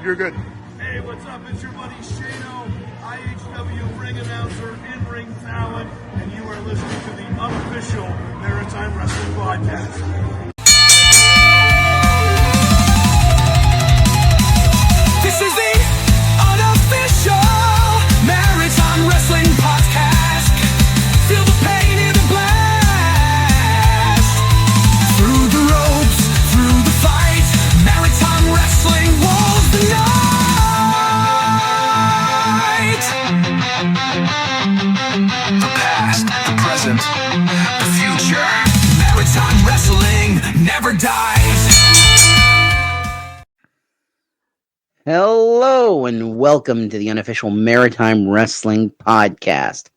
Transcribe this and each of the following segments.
You're good. Hey, what's up? It's your buddy Shano, IHW ring announcer, in-ring talent, and you are listening to the Unofficial Maritime Wrestling Podcast. This is the Unofficial Maritime Wrestling Podcast. Feel the pain in the blast. Through the ropes, through the fight, Maritime Wrestling rules the night. The past, the present, the future. Maritime Wrestling never dies. Hello and welcome to the Unofficial Maritime Wrestling Podcast.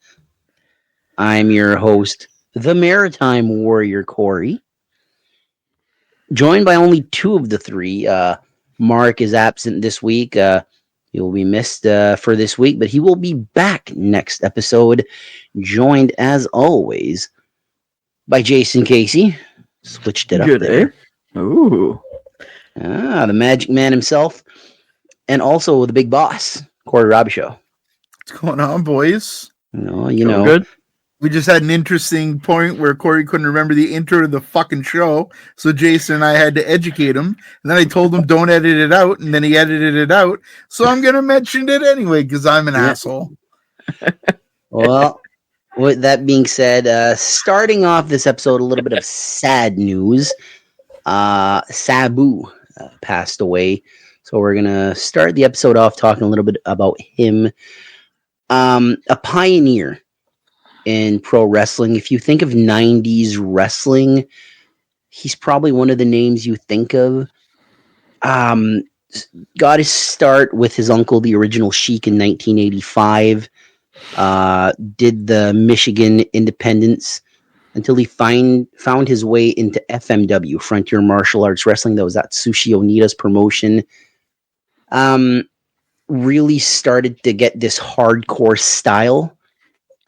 I'm your host, the Maritime Warrior Corey. Joined by only two of the three. Mark is absent this week. He will be missed for this week, but he will be back next episode. Joined as always by Jason Casey. Switched it up Good, there. Ooh. The Magic Man himself. And also the big boss, Corey Robichaud. What's going on, boys? You know. Good. We just had an interesting point where Corey couldn't remember the intro to the fucking show, so Jason and I had to educate him. And then I told him don't edit it out, and then he edited it out. So I'm going to mention it anyway because I'm an asshole. Well, with that being said, starting off this episode, a little bit of sad news. Sabu passed away. So we're going to start the episode off talking a little bit about him. A pioneer in pro wrestling. If you think of 90s wrestling, he's probably one of the names you think of. Got his start with his uncle, the original Sheik, in 1985. Did the Michigan Independence until he found his way into FMW, Frontier Martial Arts Wrestling. That was Atsushi Onita's promotion. Really started to get this hardcore style.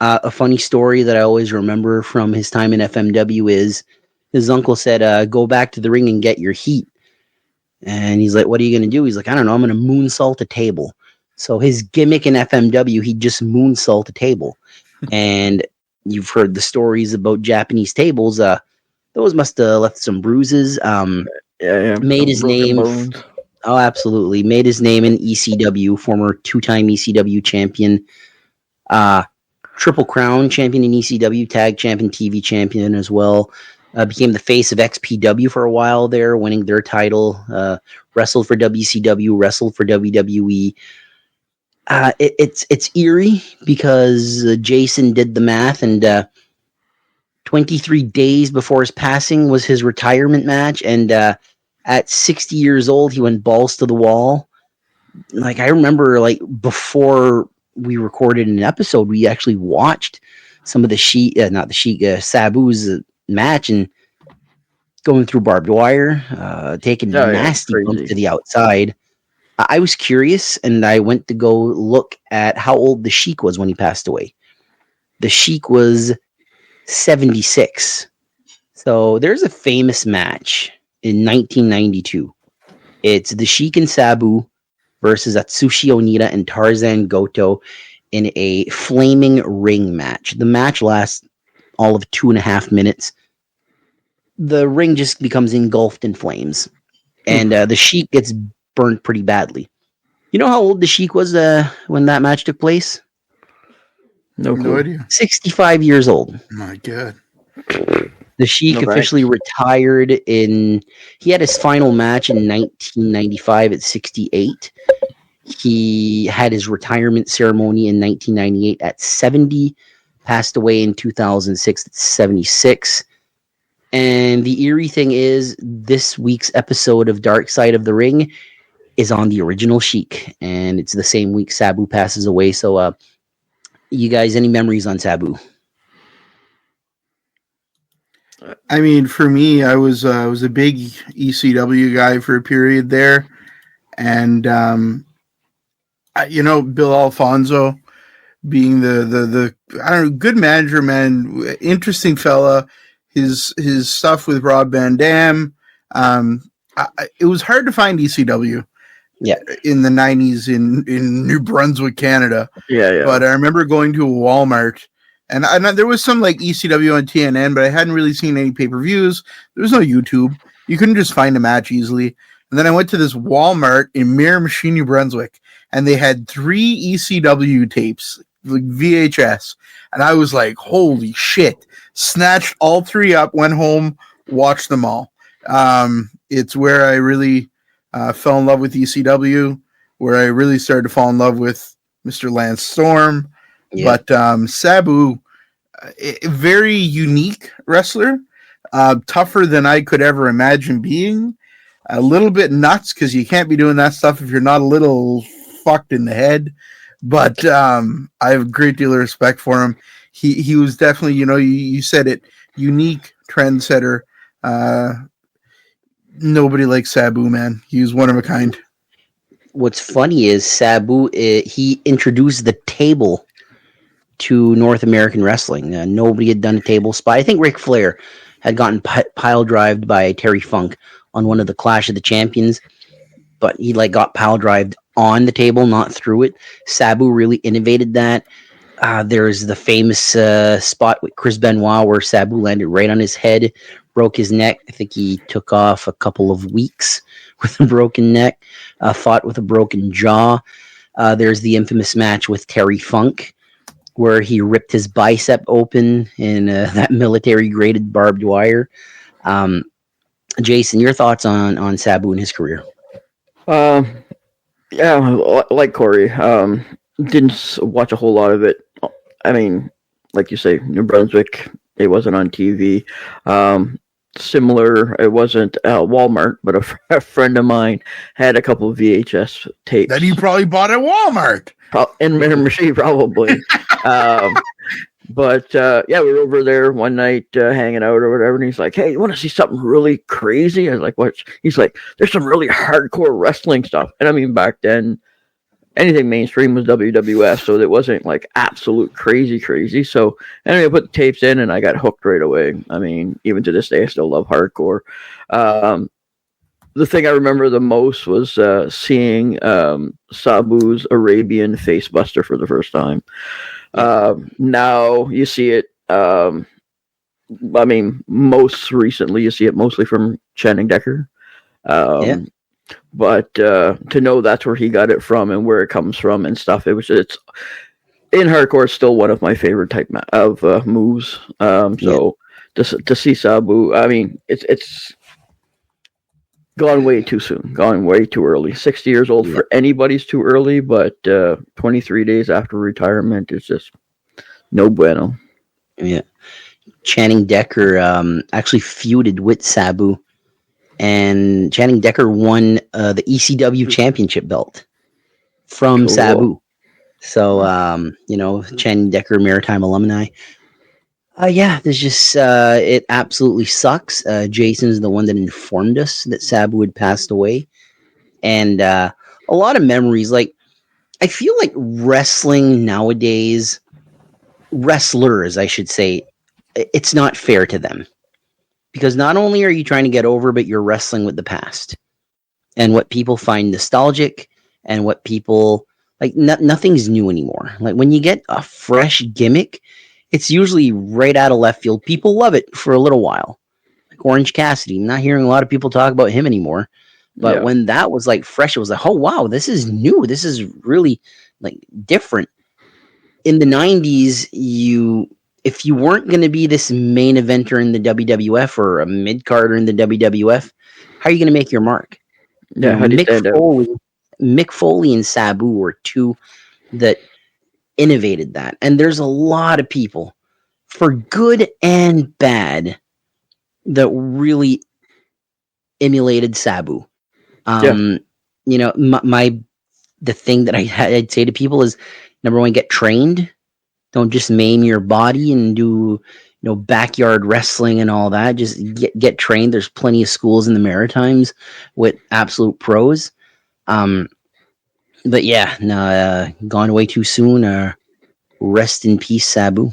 A funny story that I always remember from his time in FMW is his uncle said, go back to the ring and get your heat. And he's like, what are you going to do? He's like, I don't know. I'm going to moonsault a table. So his gimmick in FMW, he just moonsault a table. And you've heard the stories about Japanese tables. Those must have left some bruises. Yeah. Made his name. Bones. Oh, absolutely. Made his name in ECW, former two-time ECW champion. Triple Crown champion in ECW, tag champion, TV champion as well. Became the face of XPW for a while there, winning their title. Wrestled for WCW, wrestled for WWE. It's eerie because Jason did the math, and 23 days before his passing was his retirement match, and at 60 years old, he went balls to the wall. Like, I remember, like, before we recorded an episode, we actually watched some of the Sabu's match and going through barbed wire, taking nasty bumps to the outside. I was curious, and I went to go look at how old the Sheik was when he passed away. The Sheik was 76. So there's a famous match in 1992. It's the Sheik and Sabu versus Atsushi Onita and Tarzan Goto in a flaming ring match. The match lasts all of 2.5 minutes. The ring just becomes engulfed in flames. And the Sheik gets burnt pretty badly. You know how old the Sheik was when that match took place? No idea. 65 years old. My God. The Sheik officially retired he had his final match in 1995 at 68. He had his retirement ceremony in 1998 at 70, passed away in 2006 at 76. And the eerie thing is, this week's episode of Dark Side of the Ring is on the original Sheik, and it's the same week Sabu passes away. So, you guys, any memories on Sabu? I mean, for me, I was a big ECW guy for a period there, and Bill Alfonso being the I don't know, good manager, man, interesting fella. His stuff with Rob Van Dam, it was hard to find ECW. Yeah. in the 90s in New Brunswick, Canada. Yeah. But I remember going to a Walmart, and there was some like ECW on TNN, but I hadn't really seen any pay-per-views. There was no YouTube. You couldn't just find a match easily. And then I went to this Walmart in Miramichi, New Brunswick, and they had 3 ECW tapes, like VHS. And I was like, holy shit. Snatched all 3 up, went home, watched them all. It's where I really fell in love with ECW, where I really started to fall in love with Mr. Lance Storm. Yeah. But Sabu, a very unique wrestler, tougher than I could ever imagine being. A little bit nuts because you can't be doing that stuff if you're not a little fucked in the head. But I have a great deal of respect for him. He was definitely, you said it, unique trendsetter. Nobody like Sabu, man. He was one of a kind. What's funny is Sabu, he introduced the table to North American wrestling. Nobody had done a table spot. I think Ric Flair had gotten pile-drived by Terry Funk on one of the Clash of the Champions, but he got pile-drived on the table, not through it. Sabu really innovated that. There's the famous spot with Chris Benoit where Sabu landed right on his head, broke his neck. I think he took off a couple of weeks with a broken neck, fought with a broken jaw. There's the infamous match with Terry Funk where he ripped his bicep open in that military-graded barbed wire. Jason, your thoughts on Sabu and his career? Yeah, like Corey, didn't watch a whole lot of it. I mean, like you say, New Brunswick, it wasn't on TV. Similar, it wasn't Walmart, but a friend of mine had a couple of VHS tapes. That he probably bought at Walmart. In Miramichi, probably. But yeah, we were over there one night hanging out or whatever, and he's like, "Hey, you want to see something really crazy?" I was like, "What?" He's like, "There's some really hardcore wrestling stuff." And I mean, back then, anything mainstream was WWF, so it wasn't like absolute crazy. So anyway, I put the tapes in, and I got hooked right away. I mean, even to this day, I still love hardcore. The thing I remember the most was seeing Sabu's Arabian Facebuster for the first time. Now you see it. I mean, most recently you see it mostly from Channing Decker. But to know that's where he got it from and where it comes from and stuff, it's in hardcore. It's still one of my favorite type of moves. So to see Sabu, I mean, it's gone way too soon, gone way too early. 60 years old for anybody's too early, but 23 days after retirement is just no bueno. Yeah. Channing Decker actually feuded with Sabu, and Channing Decker won the ECW championship belt from Sabu. So, Channing Decker, Maritime alumni. There's just, it absolutely sucks. Jason's the one that informed us that Sabu had passed away. And a lot of memories. Like, I feel like wrestling nowadays, wrestlers, I should say, it's not fair to them. Because not only are you trying to get over, but you're wrestling with the past. And what people find nostalgic and what people, like, nothing's new anymore. Like, when you get a fresh gimmick, it's usually right out of left field. People love it for a little while. Like Orange Cassidy. I'm not hearing a lot of people talk about him anymore. But when that was like fresh, it was like, oh wow, this is new. This is really like different. In the 90s, if you weren't going to be this main eventer in the WWF or a mid-carder in the WWF, how are you going to make your mark? Yeah, how do you stand out? Mick Foley and Sabu were two that innovated that. And there's a lot of people, for good and bad, that really emulated Sabu. The thing that I'd say to people is, number one, get trained. Don't just maim your body and do backyard wrestling and all that. Just get trained. There's plenty of schools in the Maritimes with absolute pros. But yeah, gone away too soon. Rest in peace, Sabu.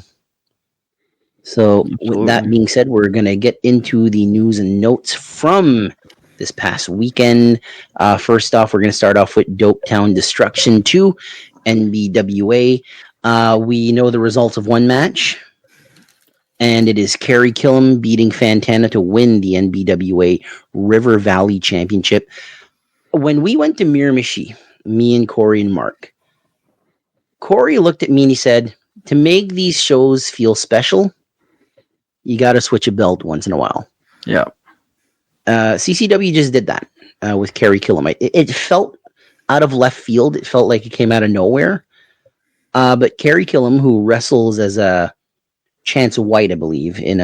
So with that being said, we're going to get into the news and notes from this past weekend. First off, we're going to start off with Dopetown Destruction 2, NBWA. We know the results of one match, and it is Kerry Killam beating Fantana to win the NBWA River Valley Championship. When we went to Miramichi, me and Corey and Mark, Corey looked at me and he said, to make these shows feel special, you got to switch a belt once in a while. Yeah. CCW just did that with Kerry Killam. It felt out of left field. It felt like it came out of nowhere. But Kerry Killam, who wrestles as a Chance White, I believe, in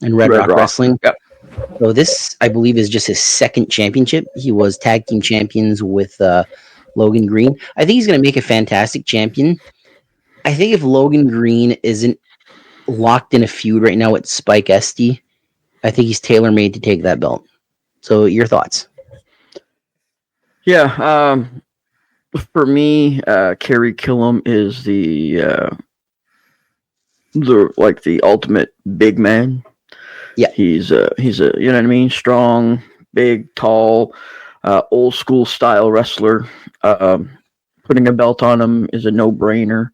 Red Rock Wrestling. Yep. So this, I believe, is just his second championship. He was tag team champions with Logan Green. I think he's going to make a fantastic champion. I think if Logan Green isn't locked in a feud right now with Spike Esty, I think he's tailor-made to take that belt. So your thoughts? Yeah. For me, Kerry Killam is the ultimate big man. Yeah. He's a you know what I mean, strong, big, tall, old school style wrestler. Putting a belt on him is a no-brainer.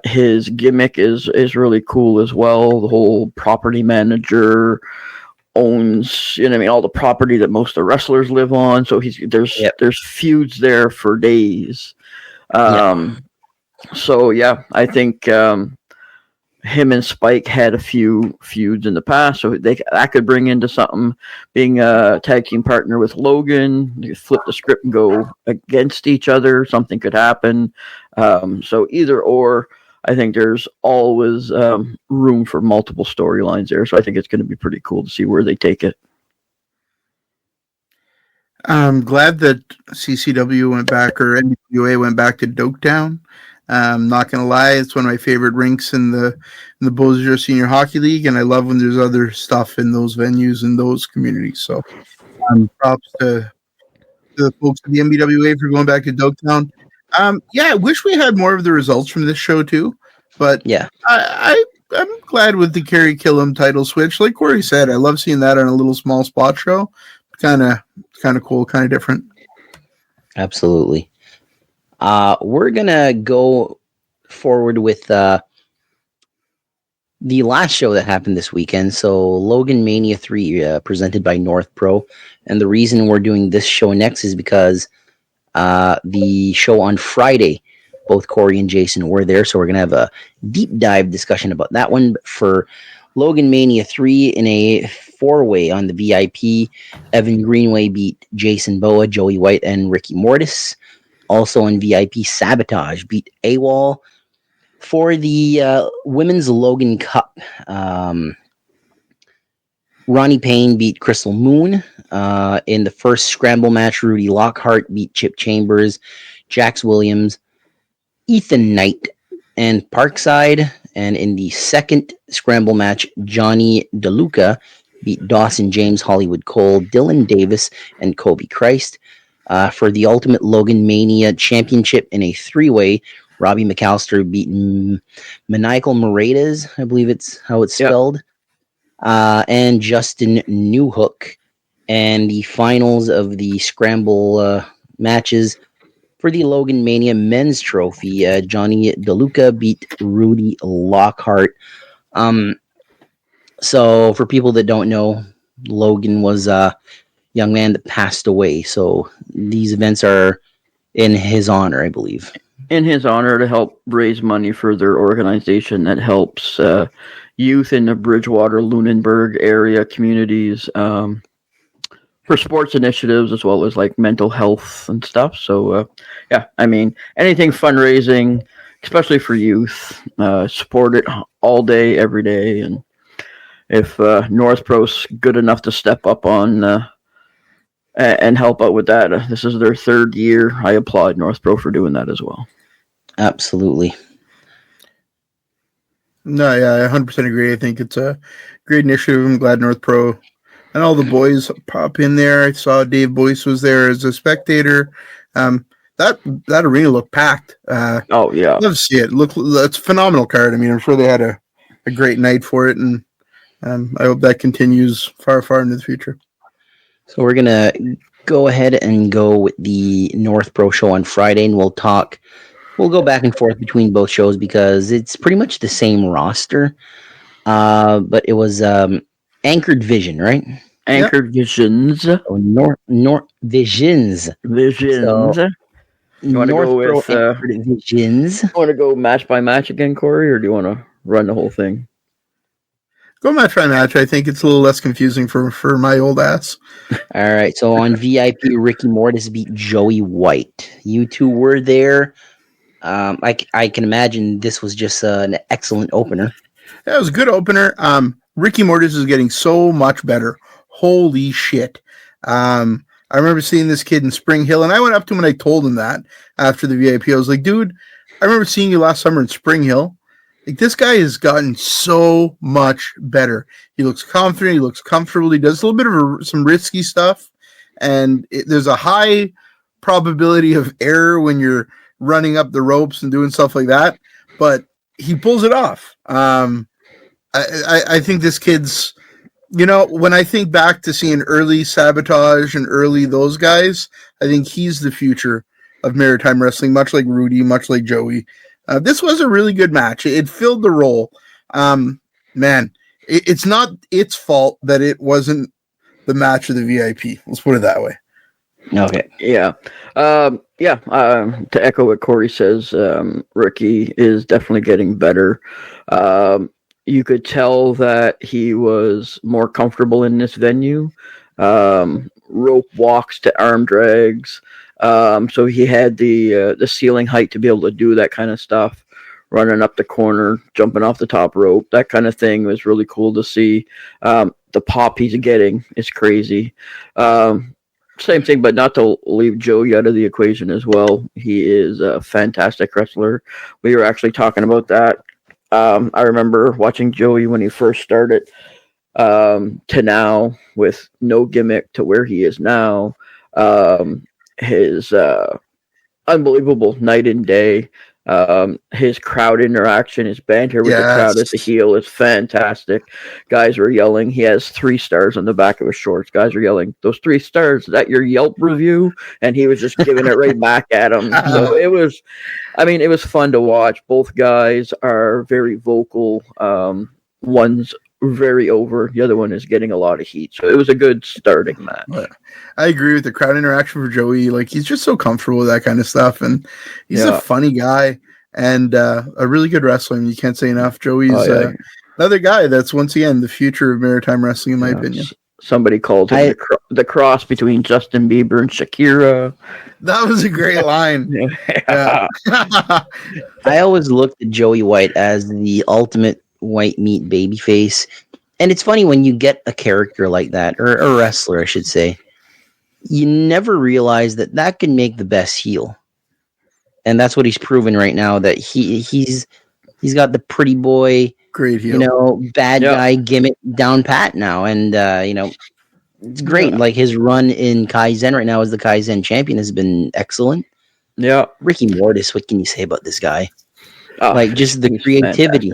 His gimmick is really cool as well. The whole property manager owns, you know what I mean, all the property that most of the wrestlers live on. So there's feuds there for days. So yeah, I think him and Spike had a few feuds in the past, so that could bring into something. Being a tag team partner with Logan, you flip the script and go against each other. Something could happen. So either or, I think there's always room for multiple storylines there. So I think it's going to be pretty cool to see where they take it. I'm glad that CCW went back, or NWA went back to Dopetown. Not gonna lie, it's one of my favorite rinks in the Beausejour Senior Hockey League, and I love when there's other stuff in those venues and those communities. So, props to the folks at the NBWA for going back to Dopetown. I wish we had more of the results from this show too, but Yeah. I'm glad with the Kerry Killam title switch. Like Corey said, I love seeing that on a little small spot show. Kind of cool, kind of different. Absolutely. We're gonna go forward with the last show that happened this weekend. So Logan Mania 3, presented by North Pro, and the reason we're doing this show next is because the show on Friday, both Corey and Jason were there, so we're gonna have a deep dive discussion about that one. But for Logan Mania 3 in a 4-way on the VIP, Evan Greenway beat Jason Boa, Joey White, and Ricky Mortis. Also in VIP, Sabotage beat AWOL. For the Women's Logan Cup, Ronnie Payne beat Crystal Moon. In the first scramble match, Rudy Lockhart beat Chip Chambers, Jax Williams, Ethan Knight, and Parkside. And in the second scramble match, Johnny DeLuca beat Dawson James, Hollywood Cole, Dylan Davis, and Kobe Christ. For the Ultimate Logan Mania Championship in a 3-way, Robbie McAllister beat Maniacal Moredas, I believe it's how it's spelled, and Justin Newhook. And the finals of the scramble matches for the Logan Mania Men's Trophy, Johnny DeLuca beat Rudy Lockhart. So for people that don't know, Logan was a young man that passed away. So these events are in his honor, I believe. In his honor, to help raise money for their organization that helps youth in the Bridgewater, Lunenburg area communities for sports initiatives, as well as like mental health and stuff. So, I mean, anything fundraising, especially for youth, support it all day, every day. And if North Pro's good enough to step up on and help out with that, this is their 3rd year. I applaud North Pro for doing that as well. Absolutely. No, yeah, I 100% agree. I think it's a great initiative. I'm glad North Pro and all the boys pop in there. I saw Dave Boyce was there as a spectator. That arena looked packed. Oh yeah, love to see it. It's a phenomenal card. I mean, I'm sure they had a great night for it, and I hope that continues far into the future. So we're gonna go ahead and go with the North Pro show on Friday, and we'll talk. We'll go back and forth between both shows because it's pretty much the same roster. But it was Anchored Vision, right? Anchored Visions. Oh, North Visions. Visions. So, You wanna North go Pro with, Anchored Visions. You want to go match by match again, Corey, or do you want to run the whole thing? Go match by match. I think it's a little less confusing for my old ass. All right. So on VIP, Ricky Mortis beat Joey White. You two were there. I can imagine this was just an excellent opener. That was a good opener. Ricky Mortis is getting so much better. Holy shit. I remember seeing this kid in Spring Hill, and I went up to him and I told him that after the VIP. I was like, dude, I remember seeing you last summer in Spring Hill. Like, this guy has gotten so much better. He looks confident. He looks comfortable. He does a little bit of some risky stuff, and there's a high probability of error when you're running up the ropes and doing stuff like that, but he pulls it off. I think this kid's, when I think back to seeing early Sabotage and early those guys, I think he's the future of Maritime Wrestling, much like Rudy, much like Joey. This was a really good match. It filled the role. It's not its fault that it wasn't the match of the VIP. Let's put it that way. Okay. Yeah. To echo what Corey says, Ricky is definitely getting better. You could tell that he was more comfortable in this venue. Rope walks to arm drags. So he had the ceiling height to be able to do that kind of stuff, running up the corner, jumping off the top rope. That kind of thing was really cool to see. The pop he's getting is crazy. Same thing, but not to leave Joey out of the equation as well. He is a fantastic wrestler. We were actually talking about that. I remember watching Joey when he first started to now with no gimmick to where he is now. His unbelievable night and day. His crowd interaction, his banter with the crowd as the heel is fantastic. Guys were yelling. He has 3 stars on the back of his shorts. Guys are yelling, "Those 3 stars, is that your Yelp review?" And he was just giving it right back at him. So it was fun to watch. Both guys are very vocal. One's very over. The other one is getting a lot of heat. So it was a good starting match. I agree with the crowd interaction for Joey. Like, he's just so comfortable with that kind of stuff, and he's a funny guy and a really good wrestler. You can't say enough. Joey's another guy that's, once again, the future of Maritime Wrestling, in my opinion. Somebody called him the cross between Justin Bieber and Shakira. That was a great line. I always looked at Joey White as the ultimate white meat babyface, and it's funny when you get a character like that, or a wrestler, I should say, you never realize that can make the best heel, and that's what he's proven right now. That he's got the pretty boy, great heel, bad guy gimmick down pat now, and it's great. Like, his run in Kaizen right now as the Kaizen champion has been excellent. Yeah, Ricky Mortis, what can you say about this guy? Just the creativity.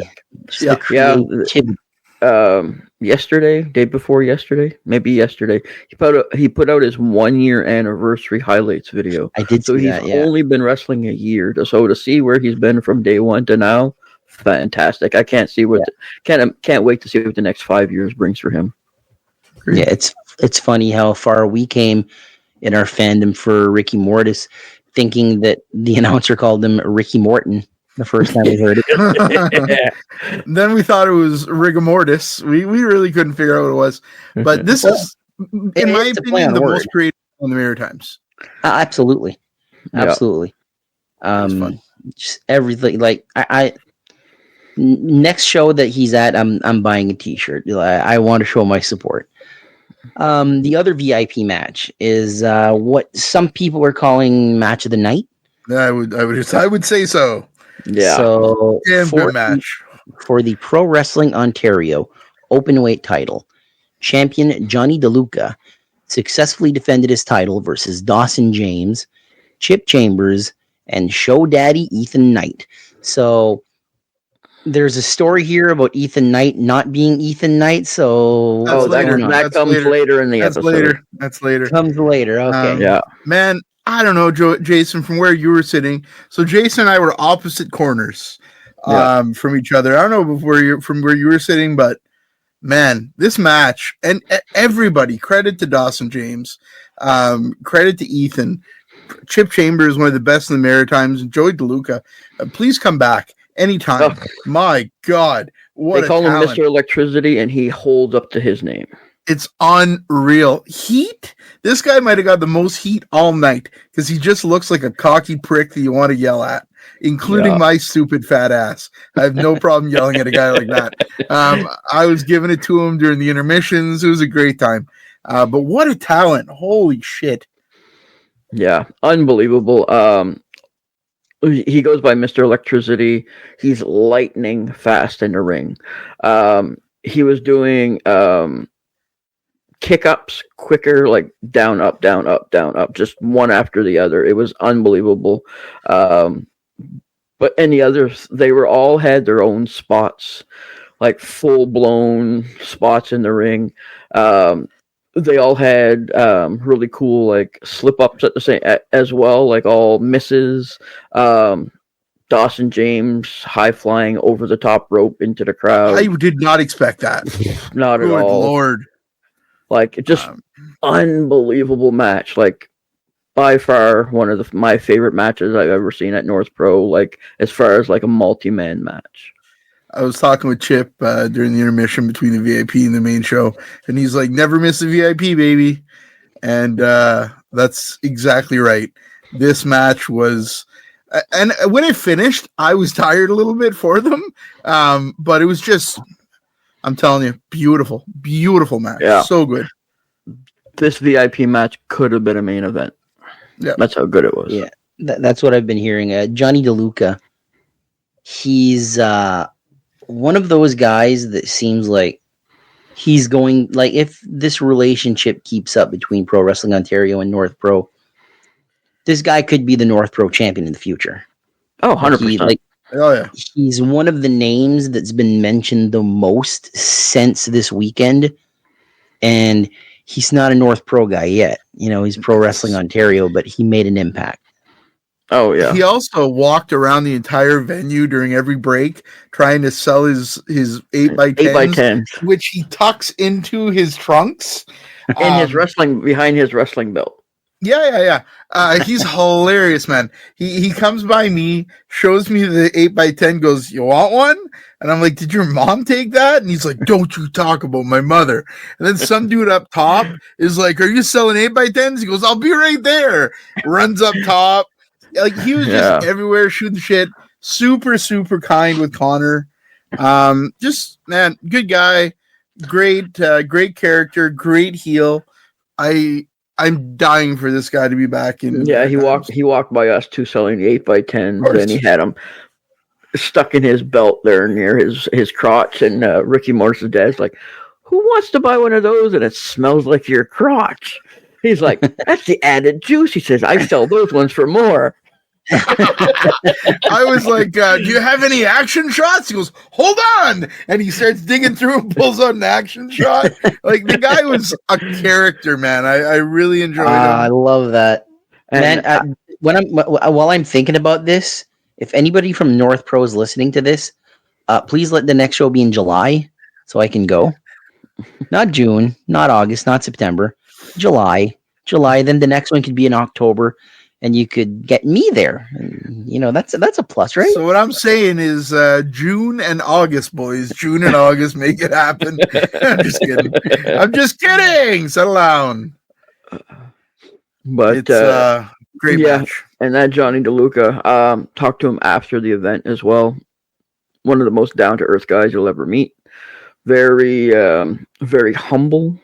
Yesterday, day before yesterday, maybe yesterday, he put out his 1-year anniversary highlights video. I did see that. So he's only been wrestling a year. So to see where he's been from day one to now, fantastic. I can't wait to see what the next 5 years brings for him. Yeah, it's funny how far we came in our fandom for Ricky Mortis, thinking that the announcer called him Ricky Morton the first time we heard it. Then we thought it was rigor mortis. We really couldn't figure out what it was. But this is, in my opinion, the most creative on the Maritimes. Absolutely. Just everything. Like, I next show that he's at, I'm buying a T-shirt. I want to show my support. The other VIP match is what some people are calling match of the night. I would say so. Yeah. So match for the Pro Wrestling Ontario Openweight title, champion Johnny DeLuca successfully defended his title versus Dawson James, Chip Chambers, and Show Daddy Ethan Knight. So There's a story here about Ethan Knight not being Ethan Knight, so That's later. that That's comes later. later in the That's episode. later. That's later. comes later. Okay. Yeah. Man, I don't know, Jason, from where you were sitting. So Jason and I were opposite corners from each other. I don't know from where you were sitting, but man, this match and everybody, credit to Dawson James, credit to Ethan. Chip Chambers is one of the best in the Maritimes. Joey DeLuca, please come back anytime. Oh. My God, what They call him talent. Mr. Electricity, and he holds up to his name. It's unreal. Heat. This guy might have got the most heat all night because he just looks like a cocky prick that you want to yell at, including my stupid fat ass. I have no problem yelling at a guy like that. I was giving it to him during the intermissions. It was a great time. But what a talent. Holy shit. Yeah, unbelievable. He goes by Mr. Electricity. He's lightning fast in the ring. He was doing kick-ups quicker, like down, up, down, up, down, up, just one after the other. It was unbelievable. But and the others, they were all had their own spots, like full-blown spots in the ring. They all had really cool like slip-ups at the same as well, like all misses. Dawson James high-flying over the top rope into the crowd. I did not expect that. Not at Good all. Lord. Like just unbelievable match. Like by far one of my favorite matches I've ever seen at North Pro. Like as far as like a multi-man match. I was talking with Chip during the intermission between the VIP and the main show, and he's like, "Never miss a VIP, baby," and that's exactly right. This match was, and when it finished, I was tired a little bit for them, but it was just, I'm telling you, beautiful, beautiful match. Yeah. So good. This VIP match could have been a main event. Yeah, that's how good it was. Yeah, that's what I've been hearing. Johnny DeLuca, he's one of those guys that seems like he's going, like, if this relationship keeps up between Pro Wrestling Ontario and North Pro, this guy could be the North Pro champion in the future. Oh, 100%. Oh yeah, he's one of the names that's been mentioned the most since this weekend, and he's not a North Pro guy yet. You know, he's Pro Wrestling Ontario, but he made an impact. Oh yeah. He also walked around the entire venue during every break trying to sell his 8x10, which he tucks into his trunks in his wrestling, behind his wrestling belt. Yeah. He's hilarious, man. He comes by me, shows me the 8x10, goes, "You want one?" And I'm like, "Did your mom take that?" And he's like, "Don't you talk about my mother." And then some dude up top is like, "Are you selling 8x10s?" He goes, "I'll be right there." Runs up top. Like, he was just everywhere shooting shit. Super, super kind with Connor. Just, man, good guy. Great character. Great heel. I'm dying for this guy to be back in. Yeah, he walked by us too, selling the 8x10s, and he had them stuck in his belt there near his crotch. And Ricky Morris's dad's like, "Who wants to buy one of those?" And it smells like your crotch. He's like, "That's the added juice." He says, "I sell those ones for more." I was like, "Do you have any action shots?" He goes, "Hold on," and he starts digging through and pulls out an action shot. Like, the guy was a character, man. I really enjoyed him. I love that. And man, while I'm thinking about this, if anybody from North Pro is listening to this, please let the next show be in July so I can go. Not June, not August, not September. July. Then the next one could be in October, and you could get me there. And, you know, that's a plus, right? So what I'm saying is June and August, boys. June and August, make it happen. I'm just kidding. Settle down. But it's great match. And that Johnny DeLuca, talked to him after the event as well. One of the most down-to-earth guys you'll ever meet. Very, very humble.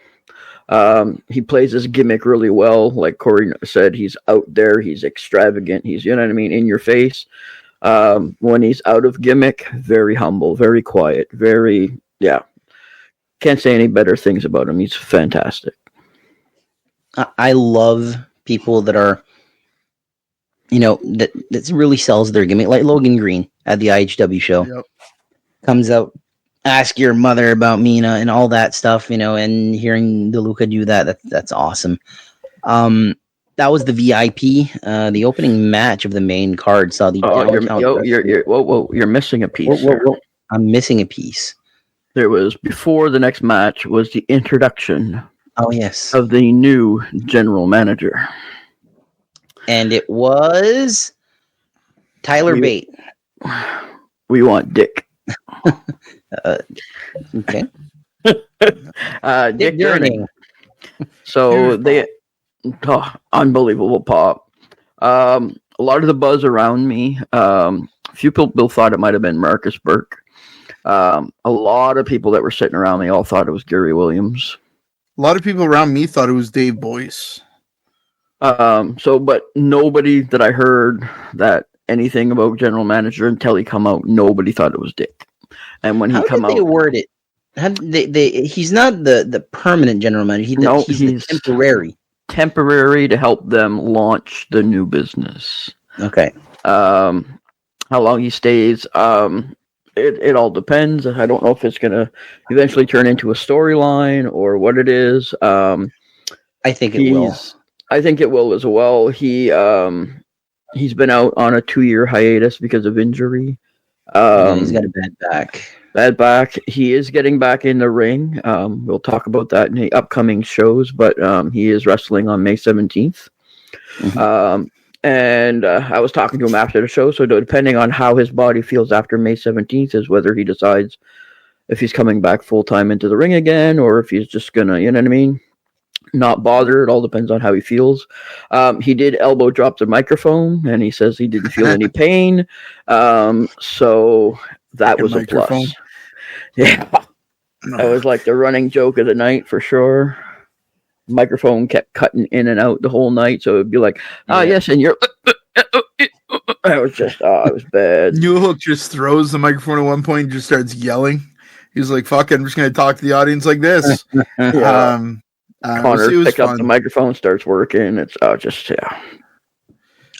He plays his gimmick really well. Like Corey said, he's out there. He's extravagant. He's, you know what I mean, in your face. When he's out of gimmick, very humble, very quiet, can't say any better things about him. He's fantastic. I love people that are, you know, that really sells their gimmick, like Logan Green at the IHW show. Yep. comes out, ask your mother about Mina and all that stuff, and hearing DeLuca do that's awesome. That was the VIP. The opening match of the main card saw the you're missing a piece. Whoa. I'm missing a piece. There was, before the next match, was the introduction. Oh, yes. Of the new general manager. And it was Tyler Bate. We want Dick. Okay. Dick Durning. So unbelievable pop. A lot of the buzz around me. A few people thought it might have been Marcus Burke. A lot of people that were sitting around me all thought it was Gary Williams. A lot of people around me thought it was Dave Boyce. But nobody that I heard that anything about general manager until he come out, nobody thought it was Dick. And when he come out, they word it? He's not the permanent general manager. He's the temporary to help them launch the new business. Okay. How long he stays? It all depends. I don't know if it's going to eventually turn into a storyline or what it is. I think it will. I think it will as well. He's been out on a 2-year hiatus because of injury. He's got a bad back. He is getting back in the ring. We'll talk about that in the upcoming shows, but he is wrestling on May 17th. Mm-hmm. And I was talking to him after the show, so depending on how his body feels after May 17th is whether he decides if he's coming back full-time into the ring again or if he's just going to, you know what I mean, not bother. It all depends on how he feels. He did elbow drop the microphone, and he says he didn't feel any pain. So that was a plus. Yeah. That was like the running joke of the night for sure. Microphone kept cutting in and out the whole night, so it'd be like, yes, and you're. It was just, it was bad. New Hook just throws the microphone at one point and just starts yelling. He's like, "Fuck it, I'm just going to talk to the audience like this." Connor picks up the microphone, starts working. It's just.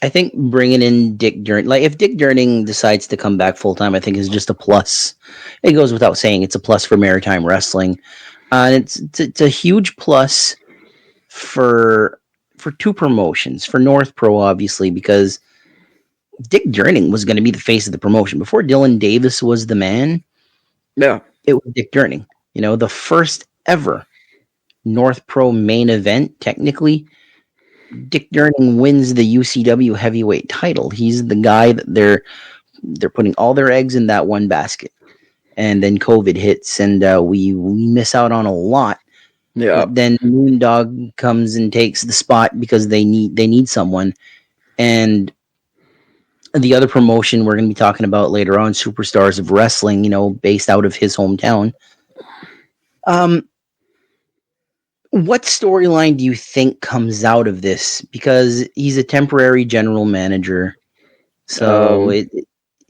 I think bringing in Dick Durning, like if Dick Durning decides to come back full time, I think is just a plus. It goes without saying, it's a plus for Maritime Wrestling, and it's a huge plus for two promotions. For North Pro, obviously, because Dick Durning was going to be the face of the promotion before Dylan Davis was the man. Yeah, it was Dick Durning. The first ever North Pro main event, technically. Dick Durning wins the UCW heavyweight title. He's the guy that they're putting all their eggs in that one basket. And then COVID hits, and we miss out on a lot. Yeah. But then Moondog comes and takes the spot because they need someone. And the other promotion we're going to be talking about later on, Superstars of Wrestling, based out of his hometown. What storyline do you think comes out of this? Because he's a temporary general manager. So,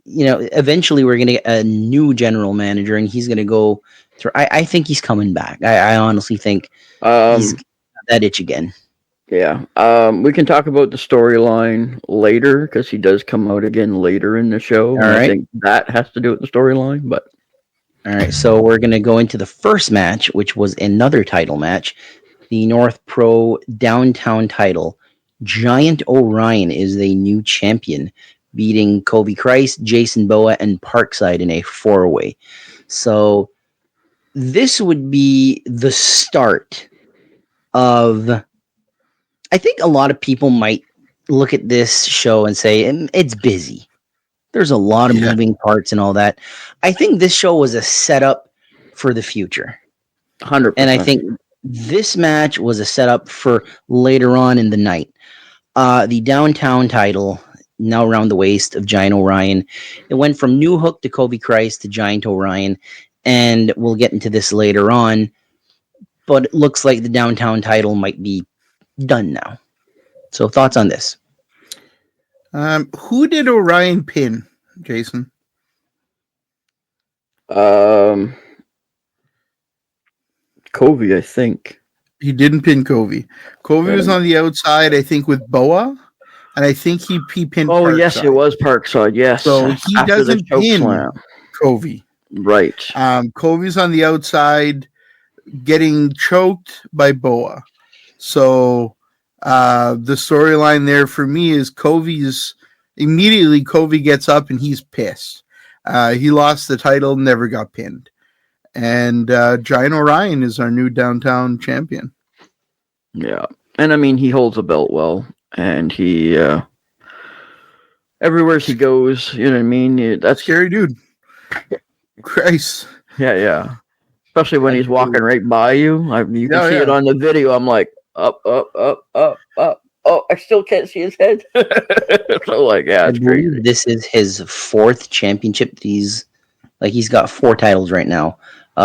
eventually we're going to get a new general manager, and he's going to go through. I think he's coming back. I honestly think he's got that itch again. Yeah. We can talk about the storyline later because he does come out again later in the show. All right. I think that has to do with the storyline, but. All right, so we're going to go into the first match, which was another title match, the North Pro Downtown title. Giant Orion is the new champion, beating Kobe Christ, Jason Boa, and Parkside in a 4-way. So this would be the start of... I think a lot of people might look at this show and say, it's busy. There's a lot of moving parts and all that. I think this show was a setup for the future. 100%. And I think this match was a setup for later on in the night. The Downtown title, now around the waist of Giant Orion. It went from New Hook to Kobe Christ to Giant Orion. And we'll get into this later on. But it looks like the Downtown title might be done now. So thoughts on this? Who did Orion pin, Jason? Covey, I think. He didn't pin Covey. Covey was on the outside, I think, with Boa, and I think he pinned. Oh, Parkside. yes, it was Parkside. Yes, so he after doesn't pin Covey. Right. Kofi's on the outside, getting choked by Boa. So the storyline there for me is Kofi gets up and he's pissed. He lost the title, never got pinned. And Giant Orion is our new downtown champion. Yeah. And I mean, he holds the belt well, and he everywhere he goes, you know what I mean? That's Scary dude. Christ. Yeah. Especially when he's walking right by you. You can see it on the video. I'm like, up. Oh, I still can't see his head. So, like, yeah, it's crazy. This is his 4th championship. He's got 4 titles right now.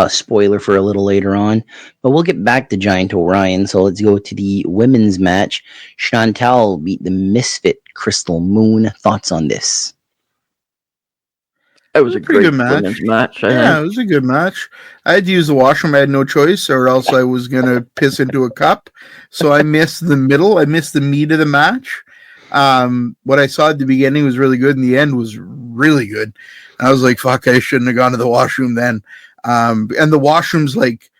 Spoiler for a little later on. But we'll get back to Giant Orion. So let's go to the women's match. Chantal beat the Misfit Crystal Moon. Thoughts on this? It was a great match. Yeah, it was a good match. I had to use the washroom. I had no choice, or else I was going to piss into a cup. So I missed the middle. I missed the meat of the match. What I saw at the beginning was really good, and the end was really good. I was like, fuck, I shouldn't have gone to the washroom then. And the washroom's like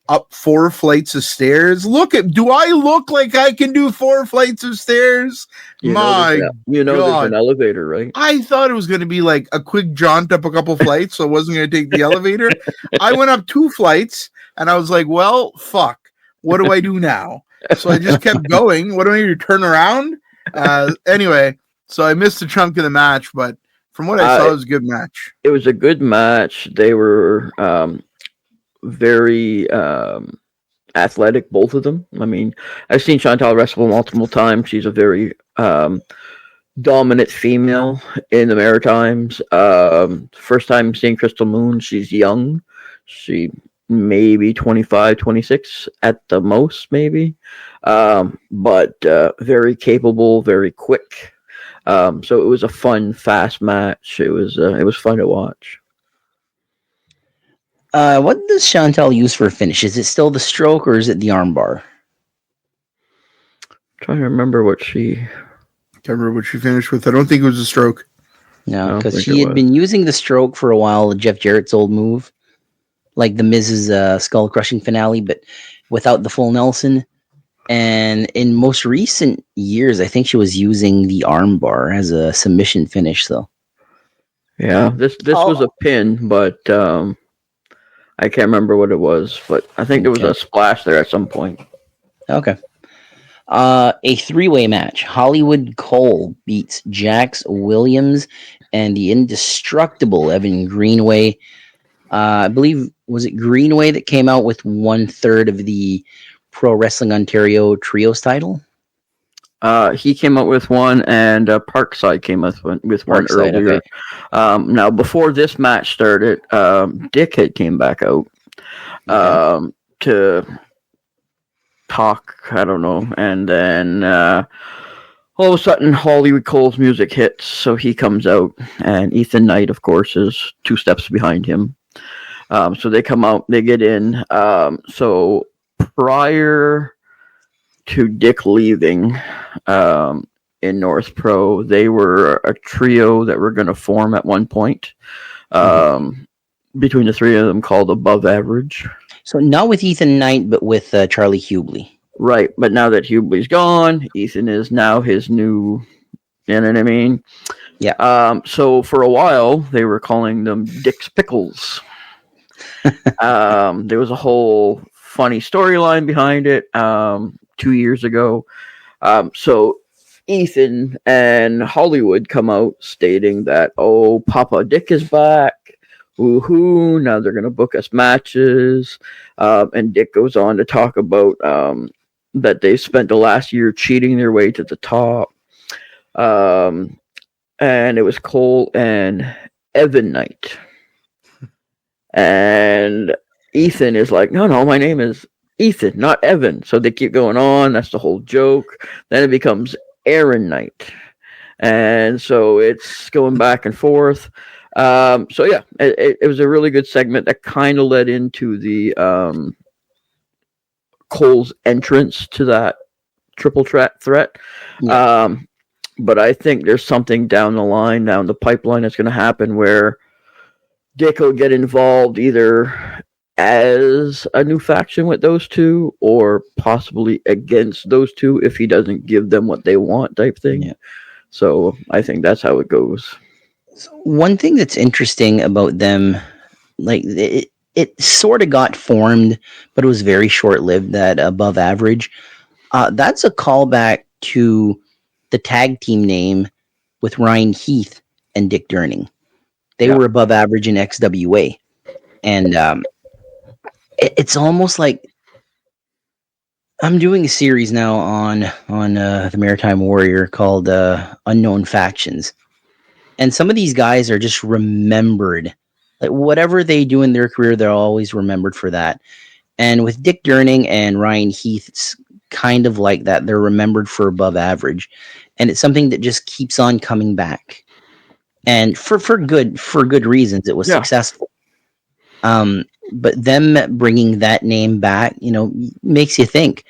up 4 flights of stairs. Do I look like I can do 4 flights of stairs? There's an elevator, right? I thought it was going to be like a quick jaunt up a couple flights, so I wasn't going to take the elevator. I went up 2 flights, and I was like, well, fuck. What do I do now? So I just kept going. What do I do? Turn around? Anyway, so I missed a chunk of the match, but from what I saw, it was a good match. It was a good match. They were very athletic, both of them. I mean, I've seen Chantal wrestle multiple times. She's a very dominant female in the Maritimes. First time seeing Crystal Moon, she's young. She maybe 25, 26 at the most, maybe. But very capable, very quick. So it was a fun, fast match. It was fun to watch. What does Chantal use for a finish? Is it still the stroke or is it the armbar? Trying to remember what she finished with. I don't think it was a stroke. No, because she had been using the stroke for a while, Jeff Jarrett's old move, like the Miz's skull crushing finale, but without the full Nelson. And in most recent years, I think she was using the armbar as a submission finish, though. Yeah, this was a pin, but I can't remember what it was. But I think there was a splash there at some point. Okay. A 3-way match. Hollywood Cole beats Jax Williams and the indestructible Evan Greenway. I believe, was it Greenway that came out with 1/3 of the Pro Wrestling Ontario Trios title? He came up with one, and Parkside came up with one earlier. Okay. Now, before this match started, Dickhead came back out to talk, I don't know, and then all of a sudden Hollywood Cole's music hits, so he comes out, and Ethan Knight, of course, is 2 steps behind him. So they come out, they get in. So prior to Dick leaving in North Pro, they were a trio that were going to form at one point between the 3 of them, called Above Average. So not with Ethan Knight, but with Charlie Hubley. Right, but now that Hubley's gone, Ethan is now his new, you know what I mean? Yeah. So for a while, they were calling them Dick's Pickles. There was a whole funny storyline behind it 2 years ago. So Ethan and Hollywood come out stating that, oh, Papa Dick is back. Woohoo, now they're going to book us matches. And Dick goes on to talk about that they spent the last year cheating their way to the top. And it was Cole and Evan Knight. And Ethan is like, no, my name is Ethan, not Evan. So they keep going on. That's the whole joke. Then it becomes Aaron Knight. And so it's going back and forth. So yeah, it was a really good segment that kind of led into the Cole's entrance to that triple threat. Yeah. But I think there's something down the pipeline that's going to happen where Dick will get involved either as a new faction with those two or possibly against those two if he doesn't give them what they want type thing. Yeah. So I think that's how it goes. One thing that's interesting about them, like it sort of got formed, but it was very short lived. That Above Average, that's a callback to the tag team name with Ryan Heath and Dick Durning. They were Above Average in XWA, and it's almost like I'm doing a series now on the Maritime Warrior called Unknown Factions. And some of these guys are just remembered. Like whatever they do in their career, they're always remembered for that. And with Dick Durning and Ryan Heath, it's kind of like that. They're remembered for Above Average. And it's something that just keeps on coming back. And for good reasons, it was successful. But them bringing that name back, makes you think,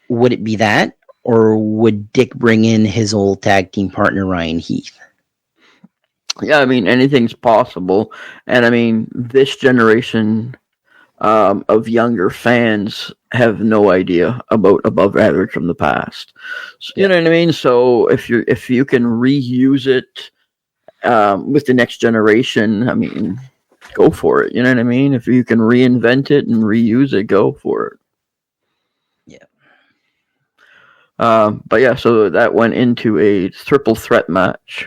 would it be that? Or would Dick bring in his old tag team partner, Ryan Heath? Yeah, I mean, anything's possible. And I mean, this generation of younger fans have no idea about Above Average from the past. So, you know what I mean? So if you can reuse it with the next generation, I mean, go for it. You know what I mean? If you can reinvent it and reuse it, go for it. Yeah. But yeah, so that went into a triple threat match.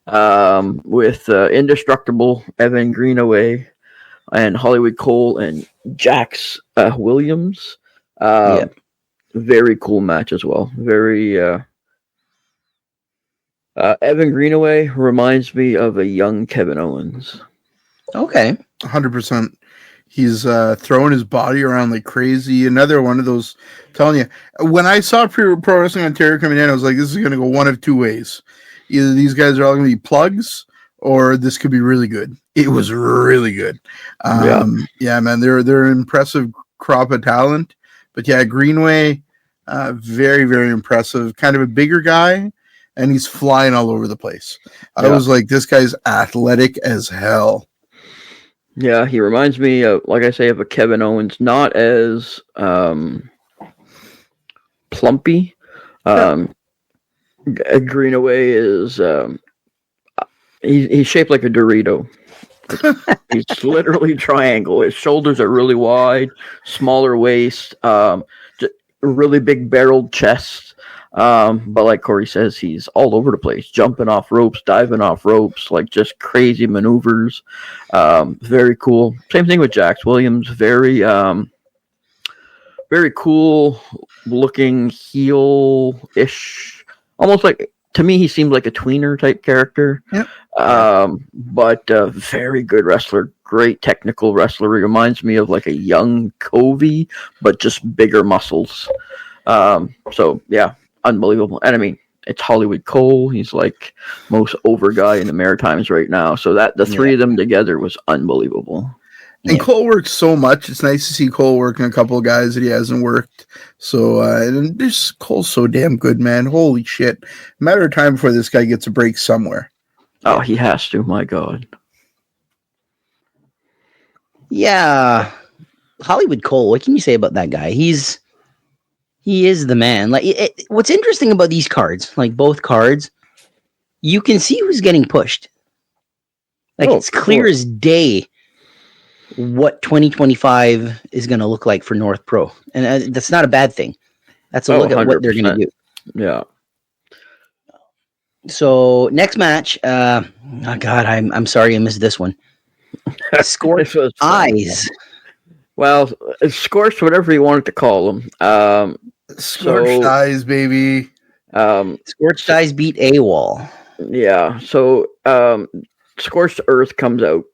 With Indestructible, Evan Greenaway, and Hollywood Cole and Jax Williams. Very cool match as well. Very Evan Greenaway reminds me of a young Kevin Owens. Okay. 100%. He's throwing his body around like crazy. Another one of those, telling you, when I saw Pro Wrestling Ontario coming in, I was like, this is going to go one of two ways. Either these guys are all going to be plugs, or this could be really good. It was really good. Yeah, man, they're an impressive crop of talent. But yeah, Greenway, very, very impressive. Kind of a bigger guy, and he's flying all over the place. I was like, this guy's athletic as hell. Yeah, he reminds me of, like I say, of a Kevin Owens, not as plumpy. Greenaway is he's shaped like a Dorito. He's literally triangle. His shoulders are really wide, smaller waist, really big barreled chest. But like Corey says, he's all over the place, jumping off ropes, diving off ropes, like just crazy maneuvers. Very cool. Same thing with Jax Williams. Very cool looking heel-ish. Almost like, to me, he seemed like a tweener type character. Yep. But very good wrestler. Great technical wrestler. He reminds me of like a young Covey, but just bigger muscles. So, yeah, unbelievable. And I mean, it's Hollywood Cole. He's like most over guy in the Maritimes right now. So that the three of them together was unbelievable. And Cole works so much. It's nice to see Cole working a couple of guys that he hasn't worked. So, and just Cole's so damn good, man. Holy shit. Matter of time before this guy gets a break somewhere. Oh, he has to. My God. Yeah. Hollywood Cole, what can you say about that guy? He is the man. Like, what's interesting about these cards, like both cards, you can see who's getting pushed. Like, it's clear as day what 2025 is going to look like for North Pro. And that's not a bad thing. That's a look at what they're going to do. Yeah. So next match, oh God, I'm sorry I missed this one. Scorched Eyes. Well, Scorched, whatever you wanted to call them. Scorched Eyes, baby. Scorched Eyes beat AWOL. Yeah. So Scorched Earth comes out.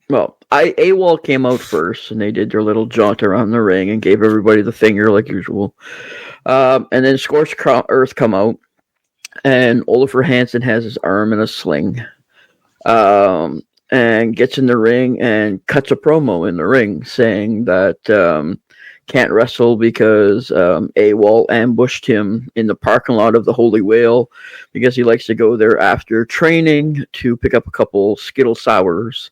Well, AWOL came out first, and they did their little jaunt around the ring and gave everybody the finger like usual. And then Scorched Earth come out, and Oliver Hansen has his arm in a sling, and gets in the ring and cuts a promo in the ring saying that can't wrestle because AWOL ambushed him in the parking lot of the Holy Whale because he likes to go there after training to pick up a couple Skittle Sours.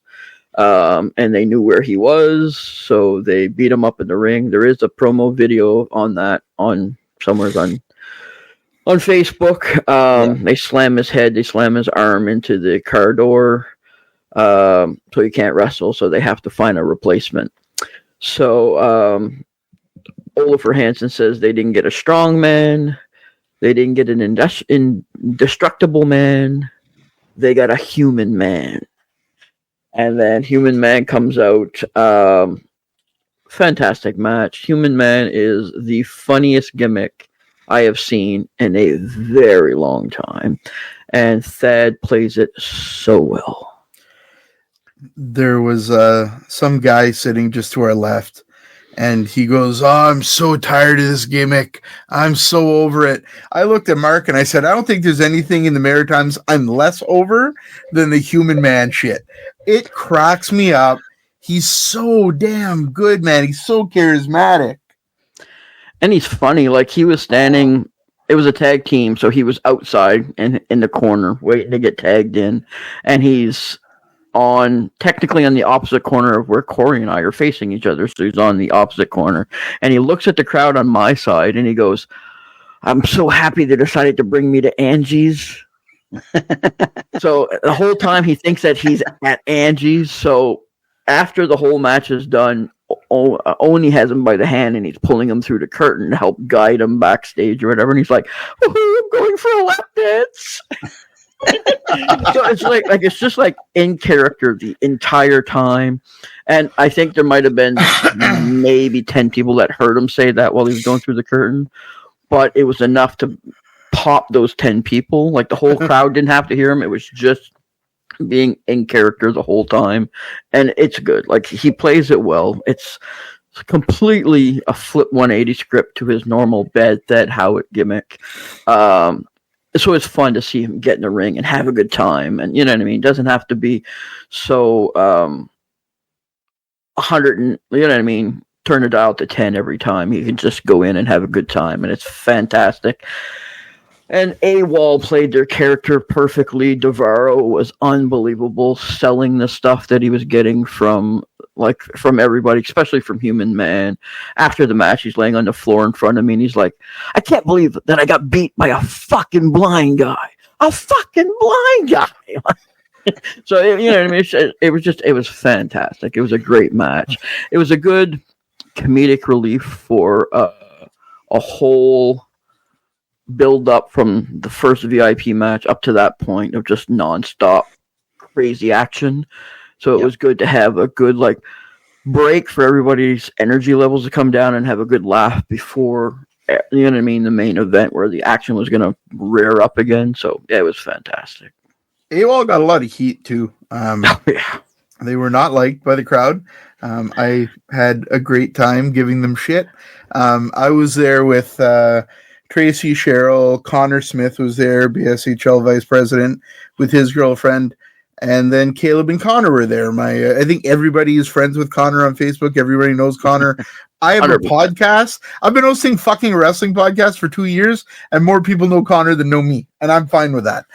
and they knew where he was, so they beat him up in the ring. There is a promo video on that on somewhere on Facebook. They slam his head, they slam his arm into the car door, so he can't wrestle. So they have to find a replacement. So Oliver Hansen says they didn't get a strong man, they didn't get an indestructible man, they got a human man. And then Human Man comes out. Fantastic match. Human Man is the funniest gimmick I have seen in a very long time. And Thad plays it so well. There was some guy sitting just to our left, and he goes, "Oh, I'm so tired of this gimmick. I'm so over it." I looked at Mark and I said, "I don't think there's anything in the Maritimes I'm less over than the Human Man shit. It cracks me up. He's so damn good, man. He's so charismatic. And he's funny. Like, he was standing, it was a tag team, so he was outside and in the corner waiting to get tagged in. And he's technically on the opposite corner of where Corey and I are facing each other. So he's on the opposite corner. And he looks at the crowd on my side and he goes, "I'm so happy they decided to bring me to Angie's." So the whole time he thinks that he's at Angie's. So after the whole match is done, Oni has him by the hand and he's pulling him through the curtain to help guide him backstage or whatever. And he's like, "Oh, I'm going for a lap dance." So it's like it's just like in character the entire time. And I think there might have been maybe 10 people that heard him say that while he was going through the curtain, but it was enough to pop those 10 people. Like, the whole crowd didn't have to hear him. It was just being in character the whole time. And it's good. Like, he plays it well. It's completely a flip 180 script to his normal Thad Howard gimmick. So it's fun to see him get in the ring and have a good time. And you know what I mean? It doesn't have to be so 100 and, you know what I mean, turn the dial to 10 every time. He can just go in and have a good time, and it's fantastic. And AWOL played their character perfectly. Devarro was unbelievable, selling the stuff that he was getting from everybody, especially from Human Man. After the match, he's laying on the floor in front of me, and he's like, "I can't believe that I got beat by a fucking blind guy. A fucking blind guy." So, you know what I mean? It was fantastic. It was a great match. It was a good comedic relief for a whole build up from the first VIP match up to that point of just nonstop crazy action. So it was good to have a good break for everybody's energy levels to come down and have a good laugh before, you know what I mean, the main event where the action was going to rear up again. So yeah, it was fantastic. AWOL got a lot of heat too. They were not liked by the crowd. I had a great time giving them shit. I was there with Tracy Sherrill, Connor Smith was there, BSHL vice president, with his girlfriend, and then Caleb and Connor were there. I think everybody is friends with Connor on Facebook. Everybody knows Connor. I have 100%. A podcast. I've been hosting fucking wrestling podcasts for 2 years, and more people know Connor than know me, and I'm fine with that.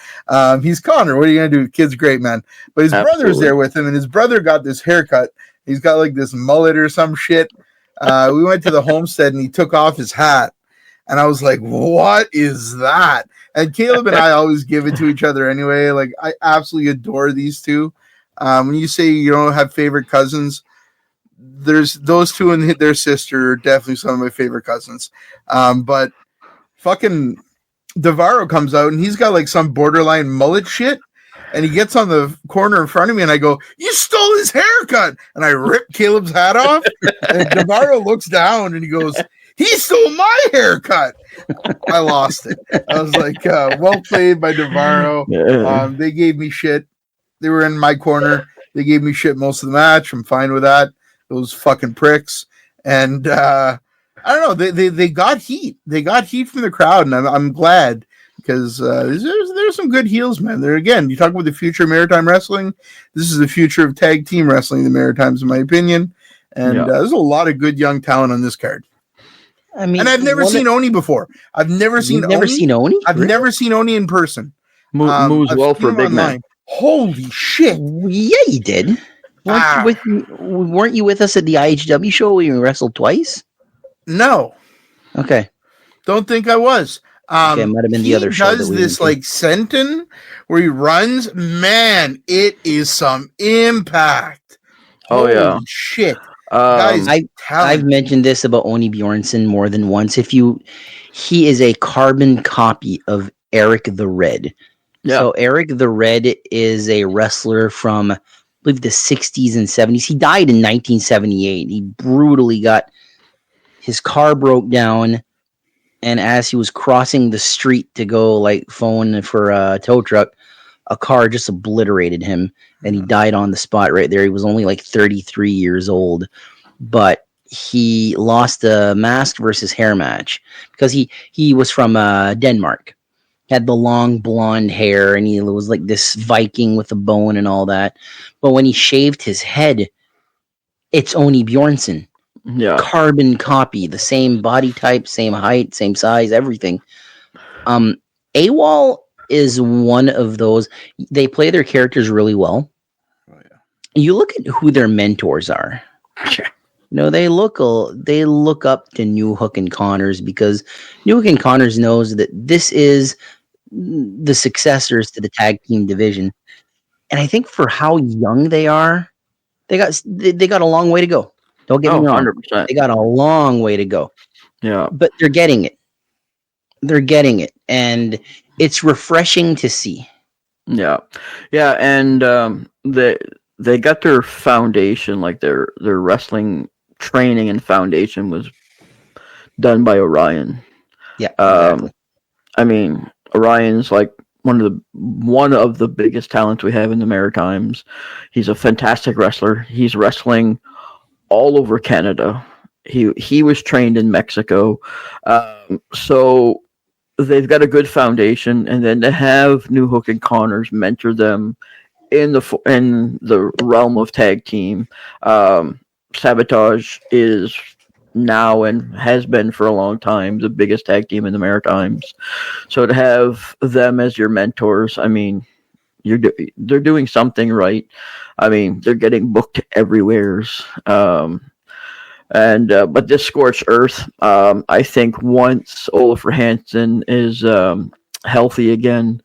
He's Connor. What are you going to do? Kid's great, man. But his brother's there with him, and his brother got this haircut. He's got this mullet or some shit. We went to the homestead, and he took off his hat. And I was like, "What is that?" And Caleb and I always give it to each other anyway. I absolutely adore these two. When you say you don't have favorite cousins, there's those two and their sister are definitely some of my favorite cousins. But fucking Devarro comes out and he's got some borderline mullet shit. And he gets on the corner in front of me and I go, "You stole his haircut." And I rip Caleb's hat off. And Devarro looks down and he goes, "He stole my haircut." I lost it. I was like, well played by Devarro. They gave me shit. They were in my corner. They gave me shit most of the match. I'm fine with that. Those fucking pricks. And I don't know. They got heat. They got heat from the crowd, and I'm glad because there's some good heels, man. There again, you talk about the future of Maritime wrestling. This is the future of tag team wrestling in the Maritimes, in my opinion. And there's a lot of good young talent on this card. I mean, and I've never seen Oni before. I've never seen Oni. I've never seen Oni in person. Moves well for a big man. Holy shit! Yeah, he did. Weren't you with us at the IHW show where you wrestled twice? No, Okay. don't think I was. Okay, it might have been the He other show that does we this went to. like senton where he runs. Man, it is some impact. Oh, yeah. Holy shit. Guys, Um, I've mentioned this about Oni Bjornsson more than once. He is a carbon copy of Eric the Red. Yeah. So Eric the Red is a wrestler from, I believe, the 60s and 70s. He died in 1978. He brutally got his car broke down, and as he was crossing the street to go like phone for a tow truck, a car just obliterated him, and he died on the spot right there. He was only like 33 years old, but he lost a mask versus hair match because he was from Denmark. Had the long blonde hair, and he was like this Viking with a bone and all that. But when he shaved his head, it's Oni Bjornsson. yeah. Carbon copy, the same body type, same height, same size, everything. AWOL is one of those. They play their characters really well. Oh, yeah. You look at who their mentors are. They look up to New Hook and Connors because New Hook and Connors knows that this is the successors to the tag team division. And I think for how young they are, they got a long way to go. Don't get me wrong. 100%. They got a long way to go. Yeah. But they're getting it. They're getting it. And it's refreshing to see. Yeah. Yeah, and they got their foundation, like their wrestling training and foundation was done by Orion. Yeah, exactly. I mean, Orion's like one of the biggest talents we have in the Maritimes. He's a fantastic wrestler. He's wrestling all over Canada. He was trained in Mexico, so they've got a good foundation. And then to have New Hook and Connors mentor them in the realm of tag team, Sabotage is now and has been for a long time the biggest tag team in the Maritimes. So to have them as your mentors, I mean, they're doing something right. I mean, they're getting booked everywheres. But this Scorched Earth, I think once Olafur Hansen is healthy again,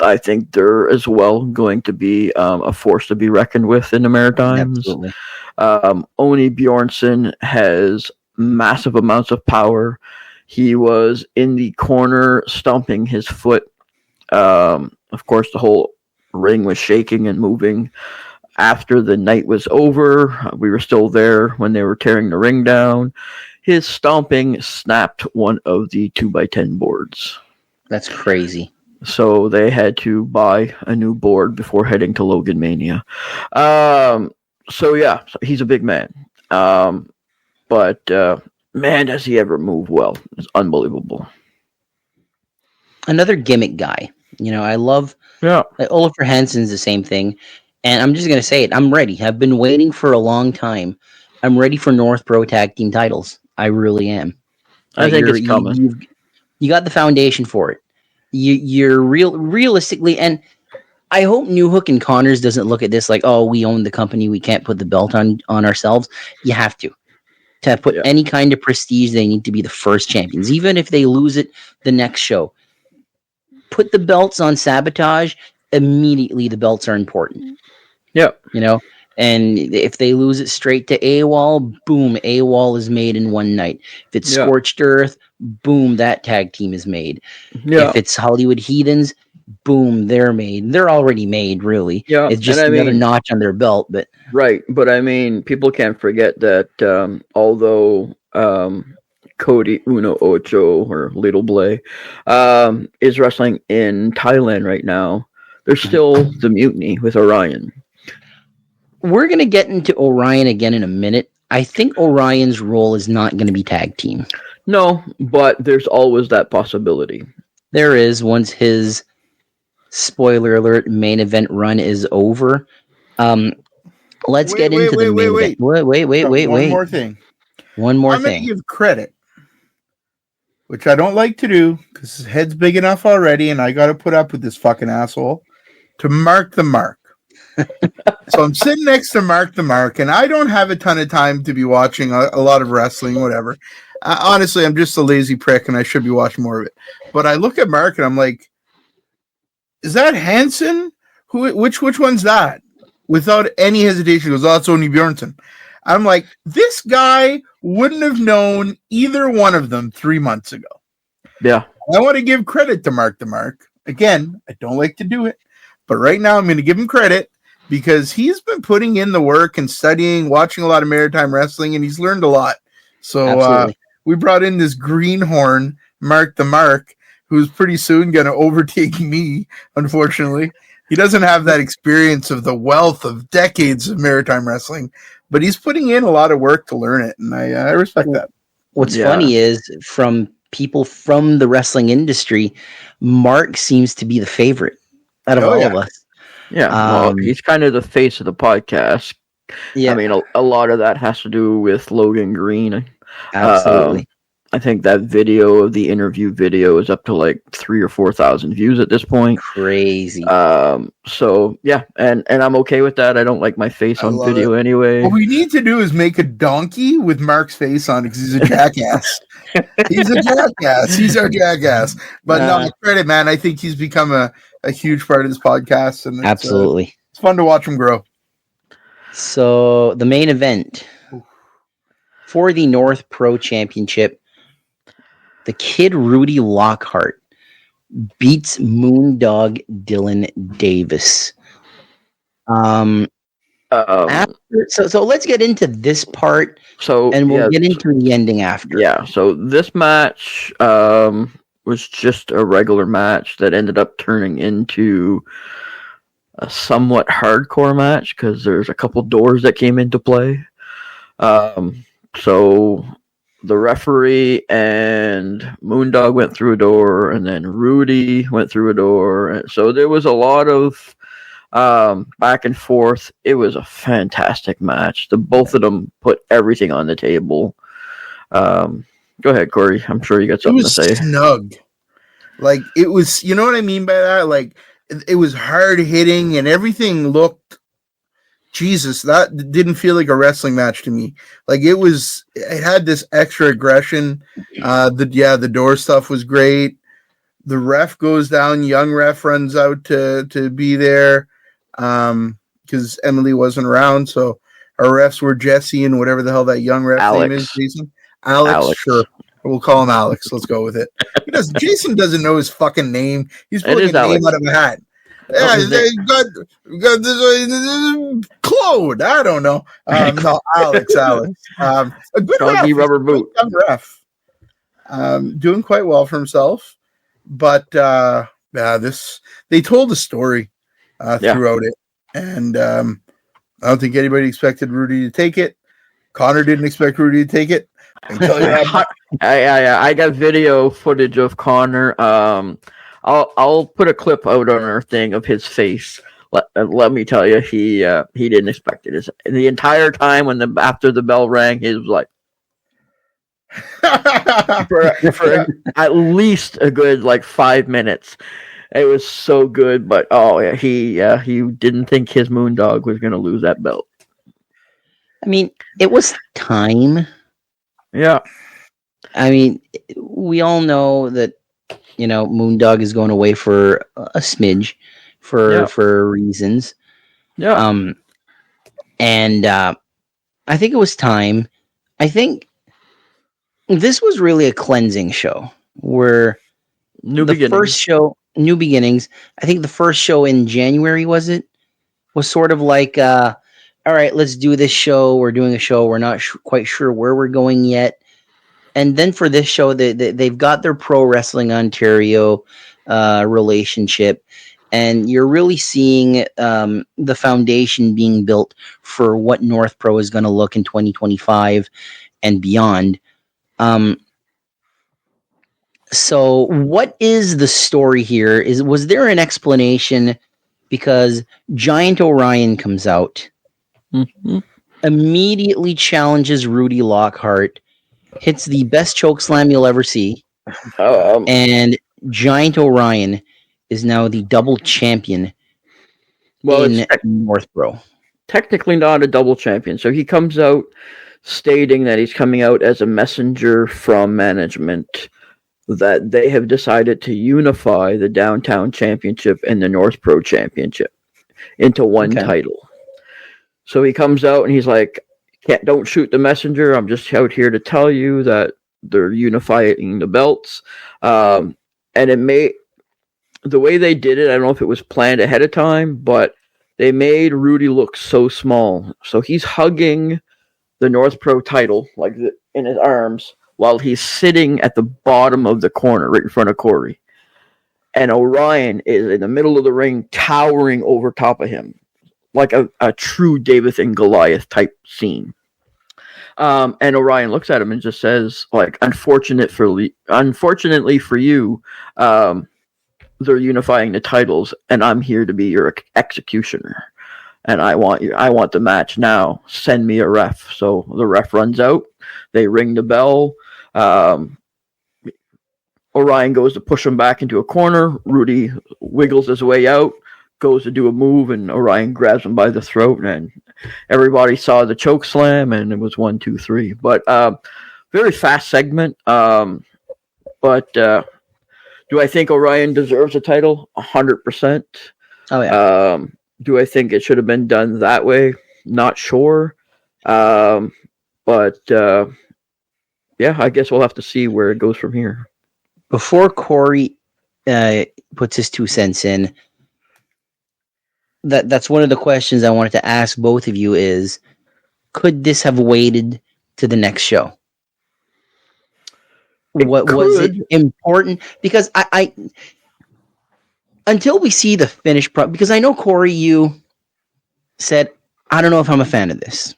I think they're as well going to be a force to be reckoned with in the Maritimes. Absolutely. Oni Bjornsson has massive amounts of power. He was in the corner stomping his foot. Of course, the whole ring was shaking and moving. After the night was over, we were still there when they were tearing the ring down. His stomping snapped one of the 2x10 boards. That's crazy. So they had to buy a new board before heading to Logan Mania. So he's a big man. But man, does he ever move well. It's unbelievable. Another gimmick guy. I love Olafur Hansen's the same thing. And I'm just going to say it. I'm ready. I've been waiting for a long time. I'm ready for North Pro Tag Team titles. I really am. I think it's coming. You got the foundation for it. You're realistically, and I hope New Hook and Connors doesn't look at this like, oh, we own the company. We can't put the belt on ourselves. You have to put any kind of prestige. They need to be the first champions. Even if they lose it the next show, put the belts on Sabotage. Immediately the belts are important. Yeah. And if they lose it straight to AWOL, boom, AWOL is made in one night. If it's Scorched Earth, boom, that tag team is made. Yeah. If it's Hollywood Heathens, boom, they're made. They're already made, really. Yeah. It's just another notch on their belt. But right. But I mean, people can't forget that although Cody Uno Ocho or Little Blay is wrestling in Thailand right now, there's still the mutiny with Orion. We're going to get into Orion again in a minute. I think Orion's role is not going to be tag team. No, but there's always that possibility. There is, once his, spoiler alert, main event run is over. Let's get into the main event. Wait. One more thing. I'm going to give credit, which I don't like to do because his head's big enough already and I got to put up with this fucking asshole, to Mark the Mark. So I'm sitting next to Mark the Mark, and I don't have a ton of time to be watching a lot of wrestling, whatever. Honestly, I'm just a lazy prick, and I should be watching more of it. But I look at Mark, and I'm like, "Is that Hansen? Which one's that?" Without any hesitation, he goes, "Oh, that's Oni Bjornsson." I'm like, this guy wouldn't have known either one of them 3 months ago. Yeah. I want to give credit to Mark the Mark. Again, I don't like to do it, but right now I'm going to give him credit because he's been putting in the work and studying, watching a lot of Maritime wrestling, and he's learned a lot. So we brought in this greenhorn, Mark the Mark, who's pretty soon going to overtake me, unfortunately. He doesn't have that experience of the wealth of decades of Maritime wrestling, but he's putting in a lot of work to learn it, and I respect that. What's funny is from people from the wrestling industry, Mark seems to be the favorite out of all of us. Yeah, well, he's kind of the face of the podcast. Yeah, I mean, a lot of that has to do with Logan Green. Absolutely. I think that video of the interview video is up to like 3,000 or 4,000 views at this point. Crazy. So yeah, and I'm okay with that. I don't like my face on video anyway. What we need to do is make a donkey with Mark's face on it because he's a jackass. He's a jackass. He's our jackass. But no, credit, man. I think he's become a huge part of this podcast, and absolutely, it's fun to watch him grow. So the main event for the North Pro Championship, the Kid Rudy Lockhart beats Moondog Dylan Davis. So let's get into this part. And we'll get into the ending after. Yeah. So this match was just a regular match that ended up turning into a somewhat hardcore match because there's a couple doors that came into play. So the referee and Moondog went through a door, and then Rudy went through a door. And so there was a lot of back and forth. It was a fantastic match. Both of them put everything on the table. Go ahead, Corey. I'm sure you got something to say. Snug. Like, it was, you know what I mean by that? Like, it was hard hitting and everything looked, Jesus, that didn't feel like a wrestling match to me. Like, it had this extra aggression. The door stuff was great. The ref goes down. Young ref runs out to be there because Emily wasn't around. So our refs were Jesse and whatever the hell that young ref name is, Jason. Alex, sure. We'll call him Alex. Let's go with it. Jason doesn't know his fucking name. He's pulling a name out of a hat. Yeah, got Claude. I don't know. No, Alex. A good rubber boot. Young ref. Doing quite well for himself. But they told a story throughout it. And I don't think anybody expected Rudy to take it. Connor didn't expect Rudy to take it. I got video footage of Connor. I'll put a clip out on our thing of his face. Let me tell you, he didn't expect it. The entire time after the bell rang, he was like, for at least a good 5 minutes. It was so good, but he didn't think his Moondog was going to lose that belt. I mean, it was time. Yeah. I mean, we all know that, Moondog is going away for a smidge for reasons. Yeah. And I think it was time. I think this was really a cleansing show where New Beginnings. I think the first show in January was sort of like, all right, let's do this show. We're doing a show. We're not quite sure where we're going yet. And then for this show, they've got their Pro Wrestling Ontario relationship. And you're really seeing the foundation being built for what North Pro is going to look in 2025 and beyond. So what is the story here? Was there an explanation? Because Giant Orion comes out, immediately challenges Rudy Lockhart, hits the best chokeslam you'll ever see, and Giant Orion is now the double champion Well, in it's Northborough. technically not a double champion. So he comes out stating that he's coming out as a messenger from management, that they have decided to unify the Downtown Championship and the North Pro Championship into one title. So he comes out and he's like, don't shoot the messenger. I'm just out here to tell you that they're unifying the belts. And the way they did it, I don't know if it was planned ahead of time, but they made Rudy look so small. So he's hugging the North Pro title in his arms while he's sitting at the bottom of the corner right in front of Corey. And Orion is in the middle of the ring, towering over top of him, like a true David and Goliath type scene. And Orion looks at him and just says, like, unfortunately for you, they're unifying the titles, and I'm here to be your executioner. And I want the match now. Send me a ref. So the ref runs out. They ring the bell. Orion goes to push him back into a corner. Rudy wiggles his way out, goes to do a move, and Orion grabs him by the throat. And everybody saw the choke slam, and it was 1, 2, 3. But very fast segment. But do I think Orion deserves a title? 100%. Oh yeah. Do I think it should have been done that way? Not sure. But yeah, I guess we'll have to see where it goes from here. Before Corey puts his 2 cents in, that's one of the questions I wanted to ask both of you is, could this have waited to the next show? Was it important? Because I until we see the finished product, because I know, Corey, you said, I don't know if I'm a fan of this.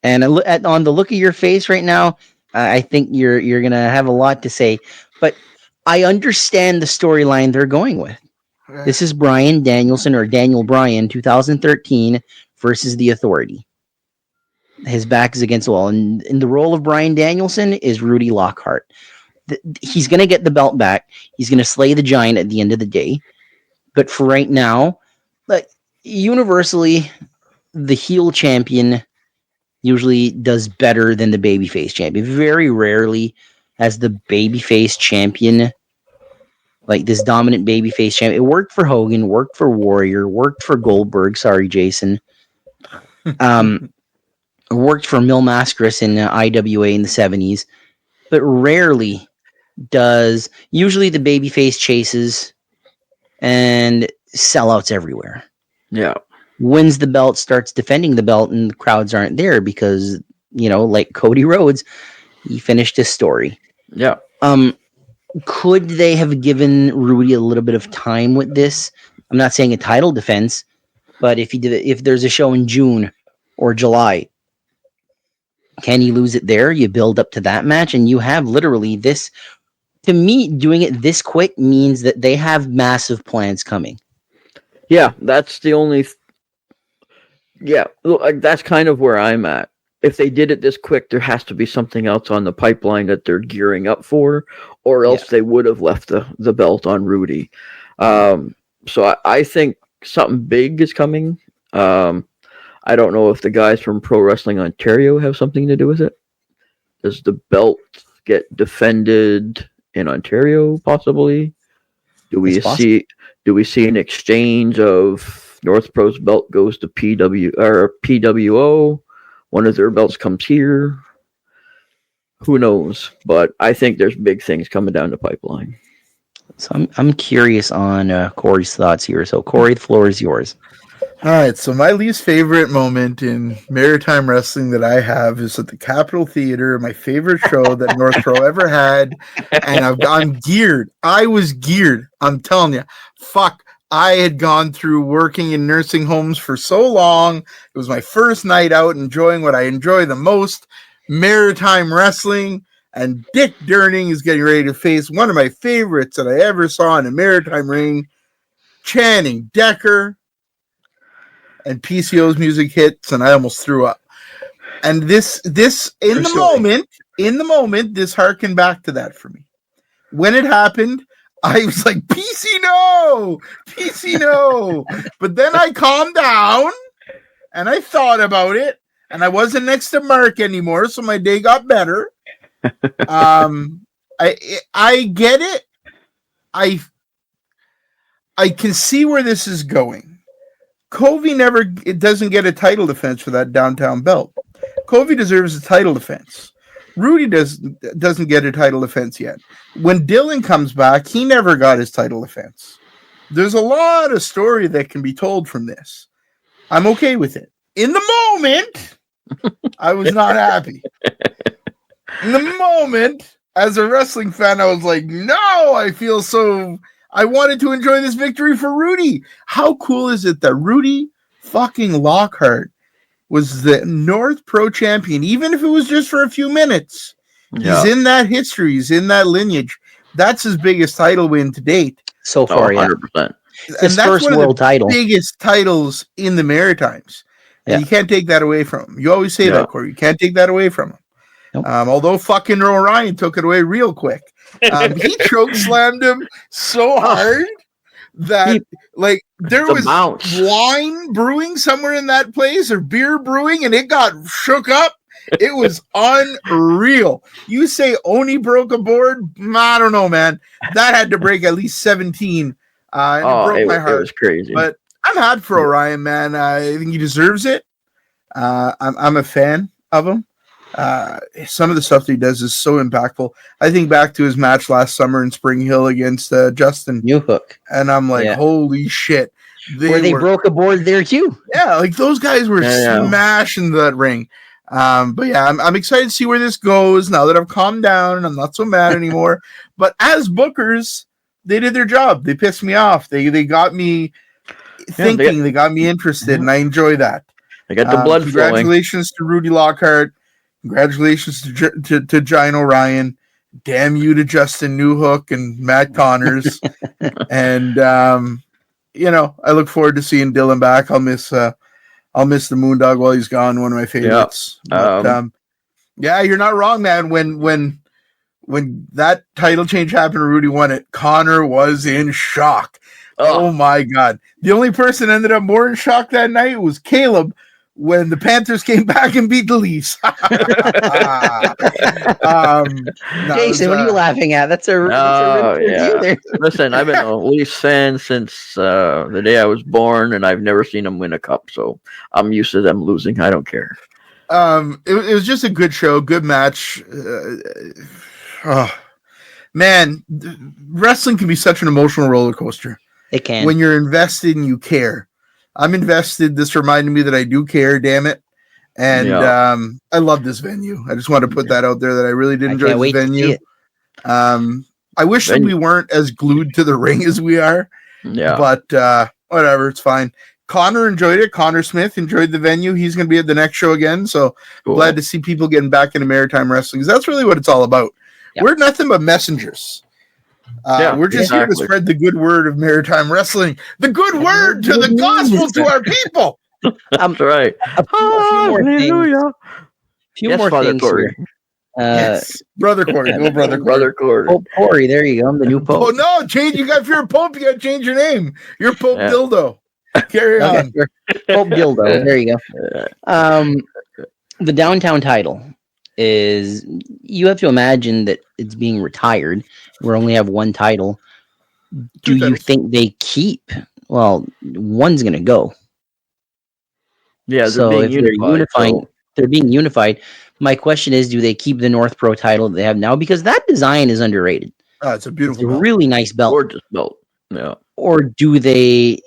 And on the look of your face right now, I think you're going to have a lot to say. But I understand the storyline they're going with. Okay. This is Bryan Danielson, or Daniel Bryan, 2013 versus The Authority. His back is against the wall. And in the role of Bryan Danielson is Rudy Lockhart. He's going to get the belt back. He's going to slay the giant at the end of the day. But for right now, universally, the heel champion usually does better than the babyface champion. Very rarely has the babyface champion, like this dominant babyface champion. It worked for Hogan, worked for Warrior, worked for Goldberg. Sorry, Jason. Worked for Mil Mascaras in IWA in the 70s. But rarely does, usually the babyface chases and sellouts everywhere. Yeah. Wins the belt, starts defending the belt, and the crowds aren't there because, like Cody Rhodes, he finished his story. Yeah. Could they have given Rudy a little bit of time with this? I'm not saying a title defense, but if there's a show in June or July, can he lose it there? You build up to that match, and you have literally this. To me, doing it this quick means that they have massive plans coming. Yeah, that's the only. Yeah, that's kind of where I'm at. If they did it this quick, there has to be something else on the pipeline that they're gearing up for, or else they would have left the belt on Rudy. So I think something big is coming. I don't know if the guys from Pro Wrestling Ontario have something to do with it. Does the belt get defended in Ontario, possibly? Do we see an exchange of North Pro's belt goes to PWO? One of their belts comes here. Who knows? But I think there's big things coming down the pipeline. So I'm curious on Corey's thoughts here. So Corey, the floor is yours. All right, so my least favorite moment in Maritime Wrestling that I have is at the Capitol Theater, my favorite show that North Pro ever had, and I'm geared. I was geared. I'm telling you, fuck. I had gone through working in nursing homes for so long. It was my first night out enjoying what I enjoy the most, Maritime Wrestling, and Dick Durning is getting ready to face one of my favorites that I ever saw in a Maritime ring, Channing Decker. And PCO's music hits, and I almost threw up. And this in the moment, this harkened back to that for me. When it happened, I was like, PC no, PC no. But then I calmed down and I thought about it, and I wasn't next to Mark anymore, so my day got better. I get it. I can see where this is going. Covey doesn't get a title defense for that downtown belt. Covey deserves a title defense. Rudy doesn't get a title defense yet. When Dylan comes back, he never got his title defense. There's a lot of story that can be told from this. I'm okay with it. In the moment, I was not happy. In the moment, as a wrestling fan, I was like, no, I wanted to enjoy this victory for Rudy. How cool is it that Rudy fucking Lockhart was the North Pro champion, even if it was just for a few minutes? Yeah. He's in that history. He's in that lineage. That's his biggest title win to date. So far, 100%. His first world title. Biggest titles in the Maritimes. And you can't take that away from him. You always say that, Corey. You can't take that away from him. Nope. Although fucking Orion took it away real quick. He choke slammed him so hard that there was wine brewing somewhere in that place, or beer brewing, and it got shook up. It was unreal. You say Oni broke a board? I don't know, man. That had to break at least 17. And it broke my heart. It was crazy. But I'm happy for Orion, man. I think he deserves it. I'm a fan of him. Some of the stuff that he does is so impactful. I think back to his match last summer in Spring Hill against Justin Newhook, and I'm like, holy shit! They broke a board there too. Yeah, like those guys were smashing that ring. But yeah, I'm excited to see where this goes now that I've calmed down and I'm not so mad anymore. But as bookers, they did their job. They pissed me off. They got me thinking. They got me interested, and I enjoy that. They got the blood flowing. Congratulations to Rudy Lockhart. Congratulations to Giant Orion. Damn you to Justin Newhook and Matt Connors. And I look forward to seeing Dylan back. I'll miss the Moondog while he's gone. One of my favorites. But, you're not wrong, man. When that title change happened, Rudy won it. Connor was in shock. Oh my God. The only person ended up more in shock that night was Caleb, when the Panthers came back and beat the Leafs. Jason, what are you laughing at? That's a yeah. Listen, I've been a Leafs fan since the day I was born, and I've never seen them win a cup, so I'm used to them losing. I don't care. It was just a good show, good match. Man, wrestling can be such an emotional roller coaster. It can. When you're invested and you care. I'm invested. This reminded me that I do care, damn it. And I love this venue. I just want to put that out there that I really did enjoy the venue. I wish that we weren't as glued to the ring as we are. Yeah. But whatever, it's fine. Connor enjoyed it. Connor Smith enjoyed the venue. He's going to be at the next show again. So glad to see people getting back into maritime wrestling, because that's really what it's all about. Yep. We're nothing but messengers. We're just here to spread the good word of maritime wrestling, the good word to the gospel to our people. That's right. A few more things here. Yes, Brother Corey. Go, Brother Corey. Brother Corey. Pope Corey, there you go. I'm the new Pope. Oh, no, if you're a Pope, you got to change your name. You're Pope Dildo. Carry on. Pope Dildo. There you go. The downtown title is, you have to imagine that it's being retired. We only have one title. Do you think they keep? Well, one's going to go. Yeah, they're being unified. My question is, do they keep the North Pro title that they have now? Because that design is underrated. Oh, it's a beautiful belt. Really nice belt. Gorgeous belt. Yeah. Or do they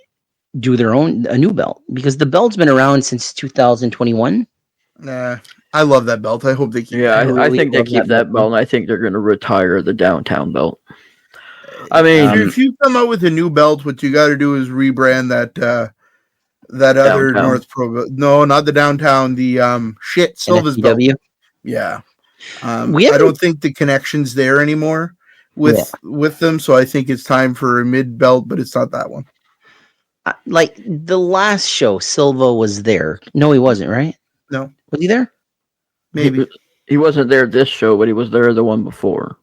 do a new belt? Because the belt's been around since 2021. Nah, I love that belt. I hope they keep it. Yeah, I think they keep that belt, and I think they're going to retire the downtown belt. I mean, if you come out with a new belt, what you got to do is rebrand that other North Pro belt. No, not the downtown. The Silva's belt. Yeah. I don't think the connection's there anymore with them, so I think it's time for a mid belt, but it's not that one. Like the last show, Silva was there. No, he wasn't, right? No. Was he there? Maybe. He wasn't there this show, but he was there the one before.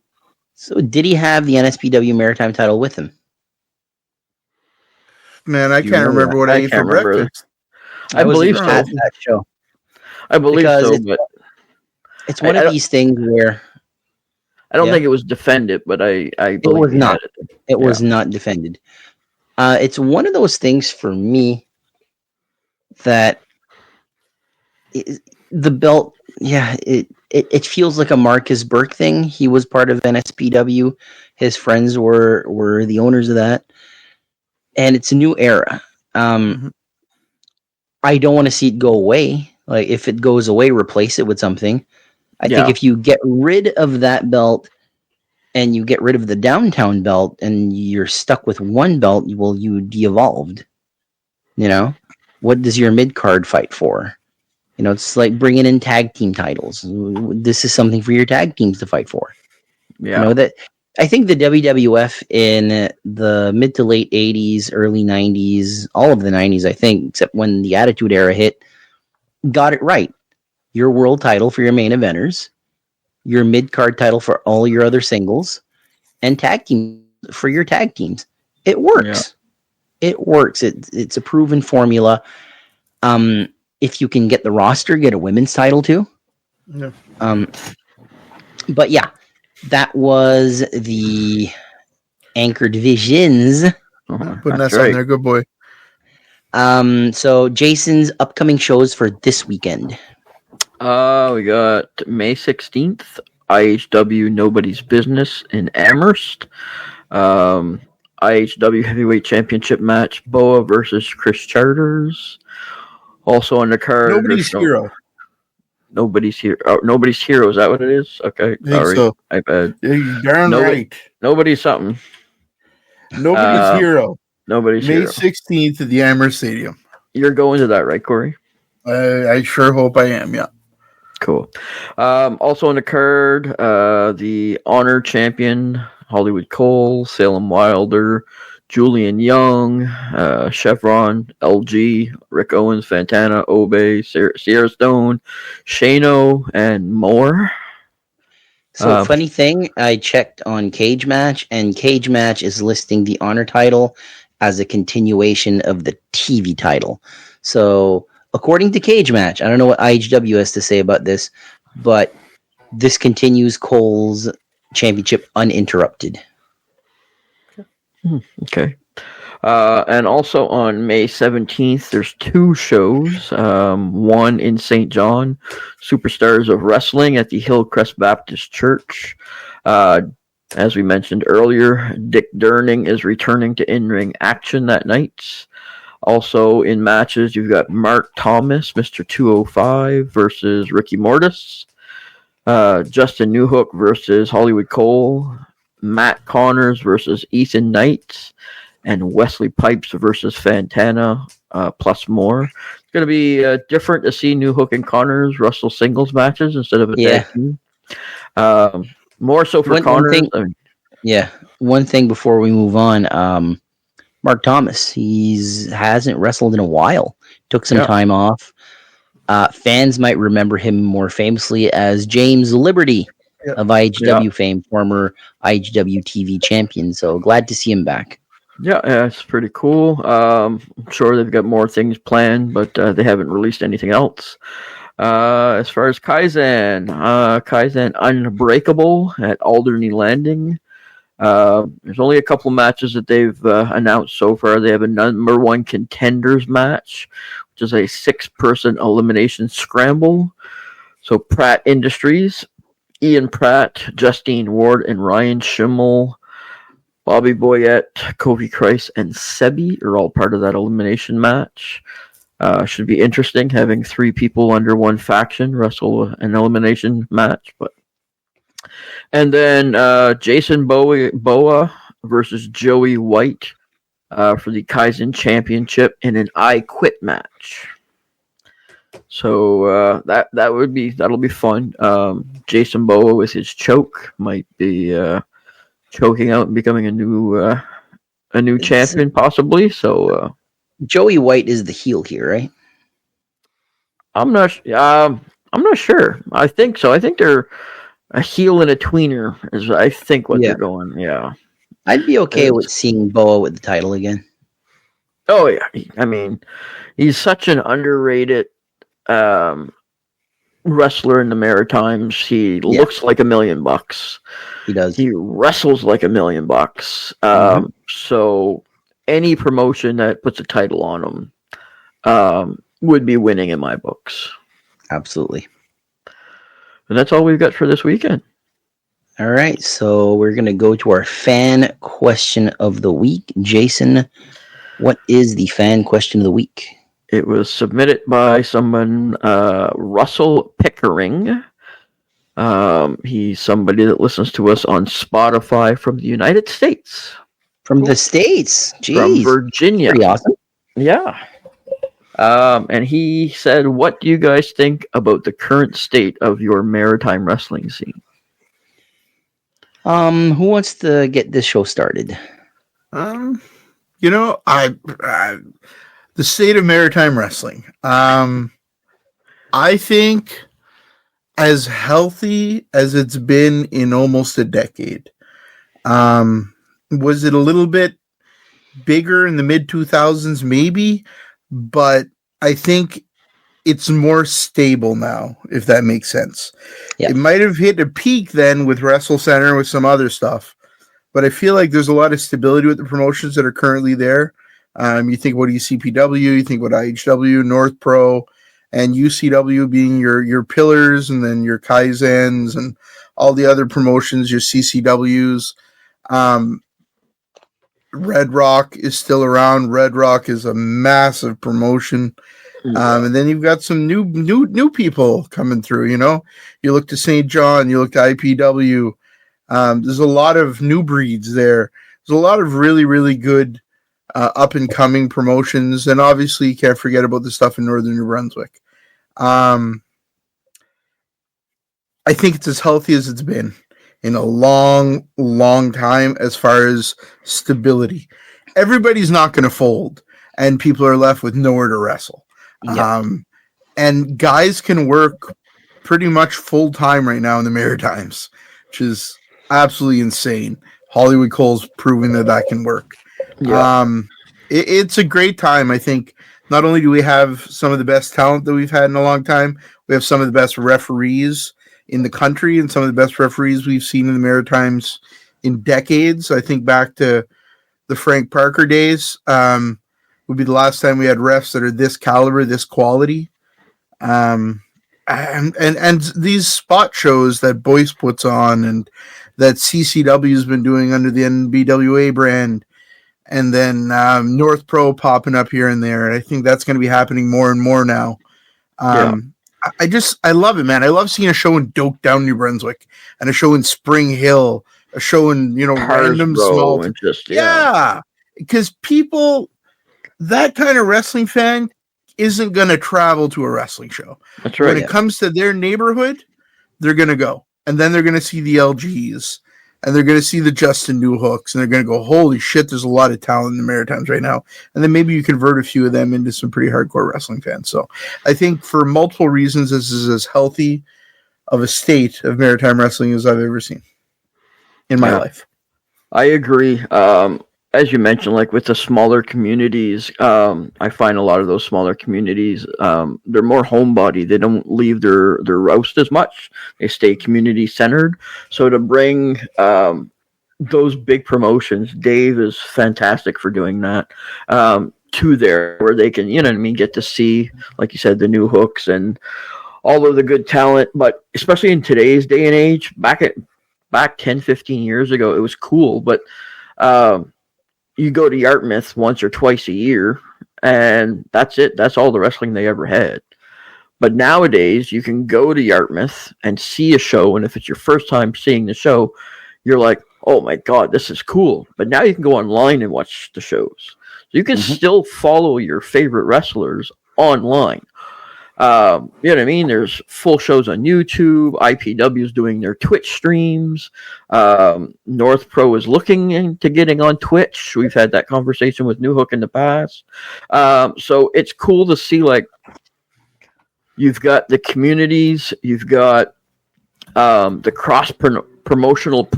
So did he have the NSPW Maritime title with him? Man, I Do you can't remember remember what I I ate for can't remember. breakfast. I believe wasn't so. at that show. I believe Because so, but it's one I of don't- these things where I don't Yeah. think it was defended, but I it believe was he not. had it. It was not defended. It's one of those things for me that the belt, it feels like a Marcus Burke thing. He was part of NSPW. His friends were the owners of that, and it's a new era. Mhm. I don't want to see it go away. Like if it goes away, replace it with something. I think Yeah. if you get rid of that belt and you get rid of the downtown belt and you're stuck with one belt, you de-evolved. You know, what does your mid card fight for? You know, it's like bringing in tag team titles. This is something for your tag teams to fight for. Yeah. You know that. I think the WWF in the mid to late '80s, early '90s, all of the '90s, I think, except when the Attitude Era hit, got it right. Your world title for your main eventers, your mid card title for all your other singles, and tag team for your tag teams. It works. It works. It's a proven formula. If you can get the roster, get a women's title too. Yeah. But yeah, that was the Anchor Divisions. Putting That's us on right. there, good boy. So Jason's upcoming shows for this weekend. We got May 16th, IHW Nobody's Business in Amherst. IHW Heavyweight Championship match, Boa versus Chris Charters. Also on the card. Nobody's hero. Nobody's here. Oh, nobody's hero. Is that what it is? Okay. I think Sorry. so. I bet. Yeah, you're darn Nobody- right. Nobody's something. Nobody's hero. Nobody's May hero. 16th at the Amherst Stadium. You're going to that, right, Corey? I sure hope I am, yeah. Cool. Also on the card, the Honor Champion, Hollywood Cole, Salem Wilder, Julian Young, Chevron, LG, Rick Owens, Fantana, Obey, Sierra Stone, Shano, and more. So funny thing, I checked on Cage Match, and Cage Match is listing the Honor title as a continuation of the TV title. So according to Cage Match, I don't know what IHW has to say about this, but this continues Cole's championship uninterrupted. Okay. And also on May 17th, there's two shows. One in St. John, Superstars of Wrestling at the Hillcrest Baptist Church. As we mentioned earlier, Dick Durning is returning to in-ring action that night. Also in matches, you've got Mark Thomas, Mr. 205 versus Ricky Mortis. Justin Newhook versus Hollywood Cole. Matt Connors versus Ethan Knight. And Wesley Pipes versus Fantana, plus more. It's going to be different to see Newhook and Connors wrestle singles matches instead of a tag team. More so for Connors. One thing before we move on. Mark Thomas, hasn't wrestled in a while. Took some time off. Fans might remember him more famously as James Liberty of IHW fame, former IHW TV champion. So glad to see him back. Yeah, it's pretty cool. I'm sure they've got more things planned, but they haven't released anything else. As far as Kaizen Unbreakable at Alderney Landing. There's only a couple matches that they've announced so far. They have a number one contenders match, which is a 6-person elimination scramble. So Pratt Industries, Ian Pratt, Justine Ward, and Ryan Schimmel, Bobby Boyette, Kofi Christ, and Sebi are all part of that elimination match. Should be interesting having 3 people under one faction wrestle an elimination match. And then Jason Boa versus Joey White for the Kaizen Championship in an I Quit match. So that'll be fun. Jason Boa with his choke might be choking out and becoming a new champion possibly. So Joey White is the heel here, right? I'm not sure. I think so. I think they're a heel and a tweener is, I think, what Yeah. they're going. Yeah. I'd be okay with seeing Boa with the title again. Oh yeah. I mean, he's such an underrated wrestler in the Maritimes. He looks like $1 million. He does. He wrestles like $1 million. So any promotion that puts a title on him would be winning in my books. Absolutely. And that's all we've got for this weekend. All right, so we're going to go to our fan question of the week. Jason, what is the fan question of the week? It was submitted by someone, Russell Pickering. He's somebody that listens to us on Spotify from the United States. From the States? Jeez. From Virginia. Pretty awesome. Yeah. And he said, what do you guys think about the current state of your maritime wrestling scene? Who wants to get this show started? The state of maritime wrestling. I think as healthy as it's been in almost a decade. Was it a little bit bigger in the mid 2000s? Maybe, but I think it's more stable now, if that makes sense. Yeah. It might have hit a peak then with Wrestle Center with some other stuff, but I feel like there's a lot of stability with the promotions that are currently there. You think about ECPW, you think about IHW, North Pro, and UCW being your pillars, and then your Kaizens and all the other promotions, your CCWs. Red Rock is still around. Red Rock is a massive promotion. And then you've got some new people coming through, you know. You look to St. John, you look to IPW. There's a lot of new breeds there. There's a lot of really, really good up and coming promotions, and obviously you can't forget about the stuff in Northern New Brunswick. I think it's as healthy as it's been in a long, long time as far as stability. Everybody's not going to fold, and people are left with nowhere to wrestle. Yep. And guys can work pretty much full time right now in the Maritimes, which is absolutely insane. Hollywood Cole's proving that can work. Yeah. It's a great time. I think not only do we have some of the best talent that we've had in a long time, we have some of the best referees in the country and some of the best referees we've seen in the Maritimes in decades. I think back to the Frank Parker days would be the last time we had refs that are this caliber, this quality. And these spot shows that Boyce puts on and that CCW has been doing under the NBWA brand, and then North Pro popping up here and there. And I think that's going to be happening more and more now. I love it, man. I love seeing a show in Doak Down, New Brunswick, and a show in Spring Hill, a show in, random small. And just, yeah, because people, that kind of wrestling fan isn't going to travel to a wrestling show. That's right. When it comes to their neighborhood, they're going to go. And then they're going to see the LGs, and they're going to see the Justin Newhooks, and they're going to go, holy shit, there's a lot of talent in the Maritimes right now. And then maybe you convert a few of them into some pretty hardcore wrestling fans. So I think for multiple reasons, this is as healthy of a state of maritime wrestling as I've ever seen in my life. I agree. As you mentioned, like with the smaller communities, I find a lot of those smaller communities, they're more homebody. They don't leave their roast as much. They stay community centered. So to bring those big promotions, Dave is fantastic for doing that, to there where they can, get to see, like you said, the new hooks and all of the good talent. But especially in today's day and age, back 10, 15 years ago, it was cool. But you go to Yarmouth once or twice a year, and that's it. That's all the wrestling they ever had. But nowadays, you can go to Yarmouth and see a show, and if it's your first time seeing the show, you're like, oh my God, this is cool. But now you can go online and watch the shows. So you can still follow your favorite wrestlers online. You know what I mean? There's full shows on YouTube. IPW is doing their Twitch streams. North Pro is looking into getting on Twitch. We've had that conversation with New Hook in the past. So it's cool to see, like, you've got the communities, you've got the cross promotional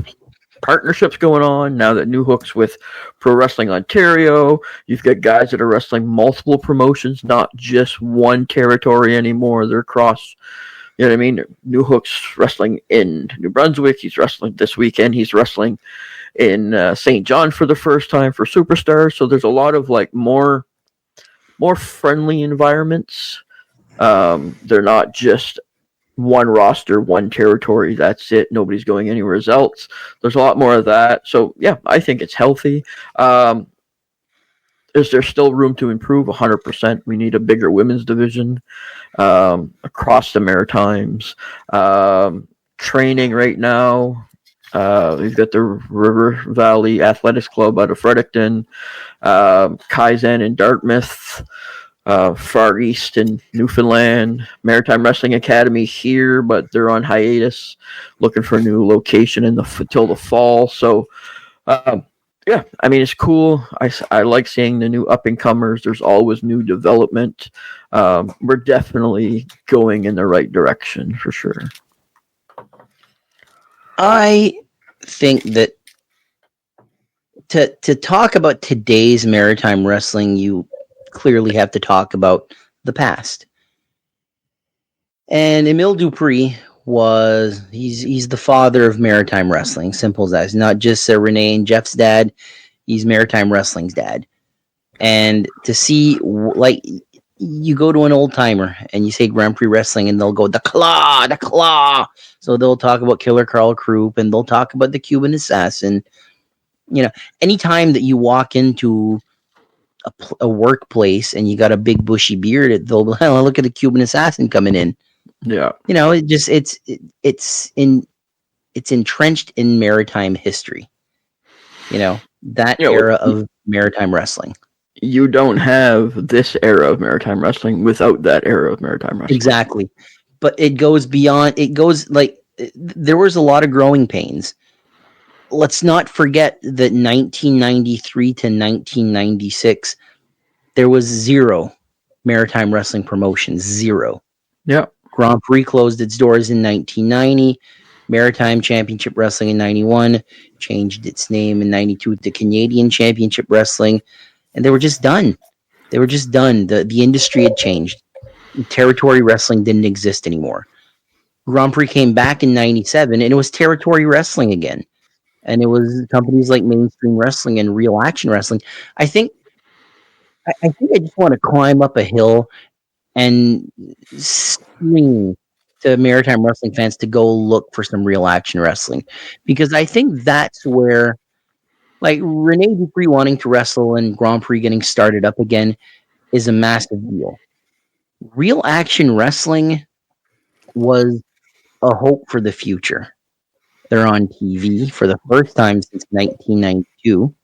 partnerships going on now that New Hook's with Pro Wrestling Ontario. You've got guys that are wrestling multiple promotions, not just one territory anymore. They're cross. You know what I mean? New Hook's wrestling in New Brunswick. He's wrestling this weekend. He's wrestling in St. John for the first time for Superstars. So there's a lot of like more friendly environments. They're not just one roster, one territory. That's it. Nobody's going anywhere else. There's a lot more of that. So yeah, I think it's healthy. Is there still room to improve? 100%. We need a bigger women's division across the Maritimes. Training right now. We've got the River Valley Athletics Club out of Fredericton, Kaizen in Dartmouth, Far East in Newfoundland, Maritime Wrestling Academy here, but they're on hiatus, looking for a new location until the fall. So, yeah, I mean, it's cool. I like seeing the new up-and-comers. There's always new development. We're definitely going in the right direction, for sure. I think that to talk about today's Maritime Wrestling, you clearly have to talk about the past. And Emile Dupree he's the father of Maritime Wrestling, simple as that. He's not just Renee and Jeff's dad, he's Maritime Wrestling's dad. And to see, like, you go to an old timer and you say Grand Prix Wrestling and they'll go, the claw. So they'll talk about Killer Carl Krupp and they'll talk about the Cuban Assassin. You know, anytime that you walk into a workplace and you got a big bushy beard, they'll be like, oh, look at the Cuban Assassin coming in. Yeah. You know, it's entrenched in maritime history. You know, that era of Maritime Wrestling. You don't have this era of Maritime Wrestling without that era of Maritime Wrestling. Exactly. But it goes beyond, there was a lot of growing pains. Let's not forget that 1993 to 1996, there was zero Maritime Wrestling promotions. Zero. Yeah. Grand Prix closed its doors in 1990. Maritime Championship Wrestling in 91 changed its name in 92 to Canadian Championship Wrestling, and they were just done. The industry had changed. Territory wrestling didn't exist anymore. Grand Prix came back in 97, and it was territory wrestling again. And it was companies like Mainstream Wrestling and Real Action Wrestling. I think I just want to climb up a hill and scream to Maritime Wrestling fans to go look for some Real Action Wrestling, because I think that's where, like, Rene Dupree wanting to wrestle and Grand Prix getting started up again is a massive deal. Real Action Wrestling was a hope for the future. They're on TV for the first time since 1992.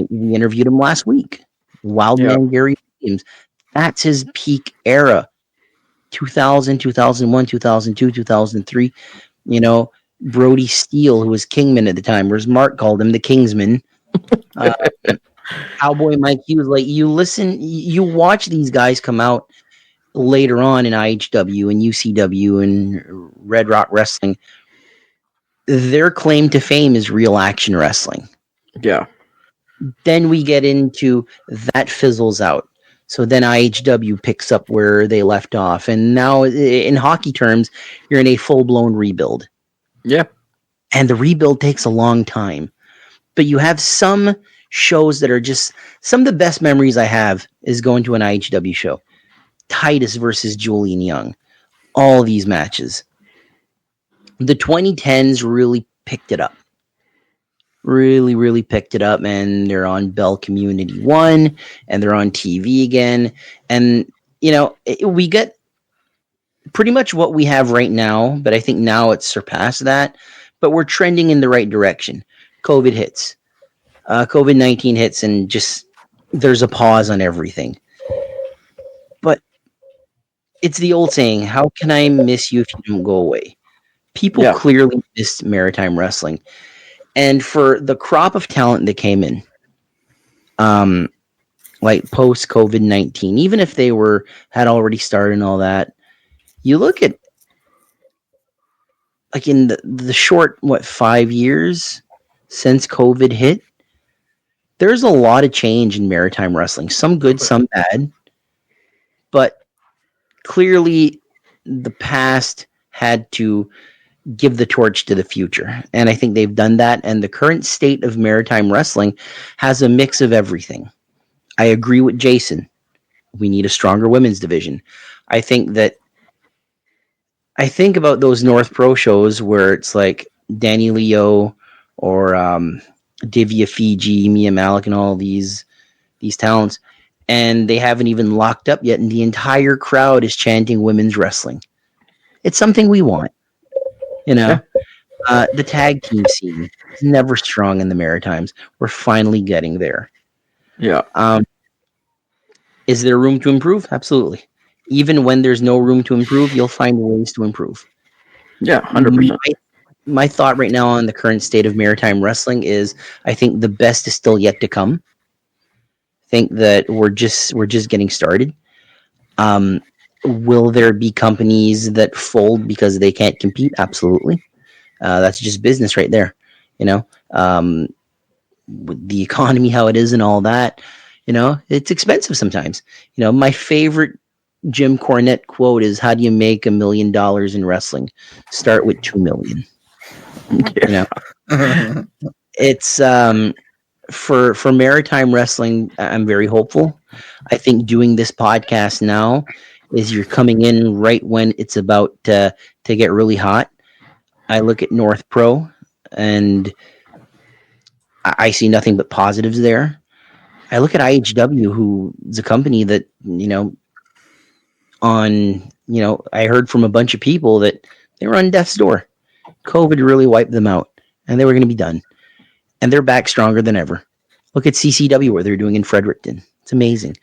We interviewed him last week. Wildman Gary Williams. That's his peak era. 2000, 2001, 2002, 2003. You know, Brody Steele, who was Kingman at the time, or as Mark called him, the Kingsman. Cowboy Mike Hughes. Like, you watch these guys come out later on in IHW and UCW and Red Rock Wrestling. Their claim to fame is Real Action Wrestling. Yeah. Then we get into that fizzles out. So then IHW picks up where they left off. And now, in hockey terms, you're in a full-blown rebuild. Yeah. And the rebuild takes a long time. But you have some shows that are just... Some of the best memories I have is going to an IHW show. Titus versus Julian Young. All these matches. The 2010s really picked it up. Really, really picked it up, and they're on Bell Community 1, and they're on TV again. And, you know, we get pretty much what we have right now, but I think now it's surpassed that. But we're trending in the right direction. COVID hits. COVID-19 hits, and just there's a pause on everything. But it's the old saying, how can I miss you if you don't go away? People clearly missed Maritime Wrestling. And for the crop of talent that came in, like post COVID-19, even if they had already started and all that, You look at, like, in the short, 5 years since COVID hit, there's a lot of change in maritime wrestling. Some good, some bad. But clearly, the past had to give the torch to the future. And I think they've done that. And the current state of maritime wrestling has a mix of everything. I agree with Jason. We need a stronger women's division. I think about those North Pro shows where it's like Danny Leo or Divya Fiji, Mia Malik, and all these talents, and they haven't even locked up yet, and the entire crowd is chanting women's wrestling. It's something we want, you know. The tag team scene is never strong in the Maritimes. We're finally getting there. Yeah. Is there room to improve? Absolutely. Even when there's no room to improve, you'll find ways to improve. Yeah, 100%. My thought right now on the current state of maritime wrestling is I think the best is still yet to come. I think that we're just getting started. Will there be companies that fold because they can't compete? Absolutely. That's just business right there. You know, with the economy how it is and all that, you know, it's expensive sometimes. You know, my favorite Jim Cornette quote is, "How do you make $1 million in wrestling? Start with 2 million." You know, it's for maritime wrestling. I'm very hopeful. I think doing this podcast now is you're coming in right when it's about to get really hot. I look at North Pro and I see nothing but positives there. I look at IHW, who is a company that, you know, I heard from a bunch of people that they were on death's door. COVID really wiped them out, and they were going to be done. And they're back stronger than ever. Look at CCW, where they're doing in Fredericton. It's amazing.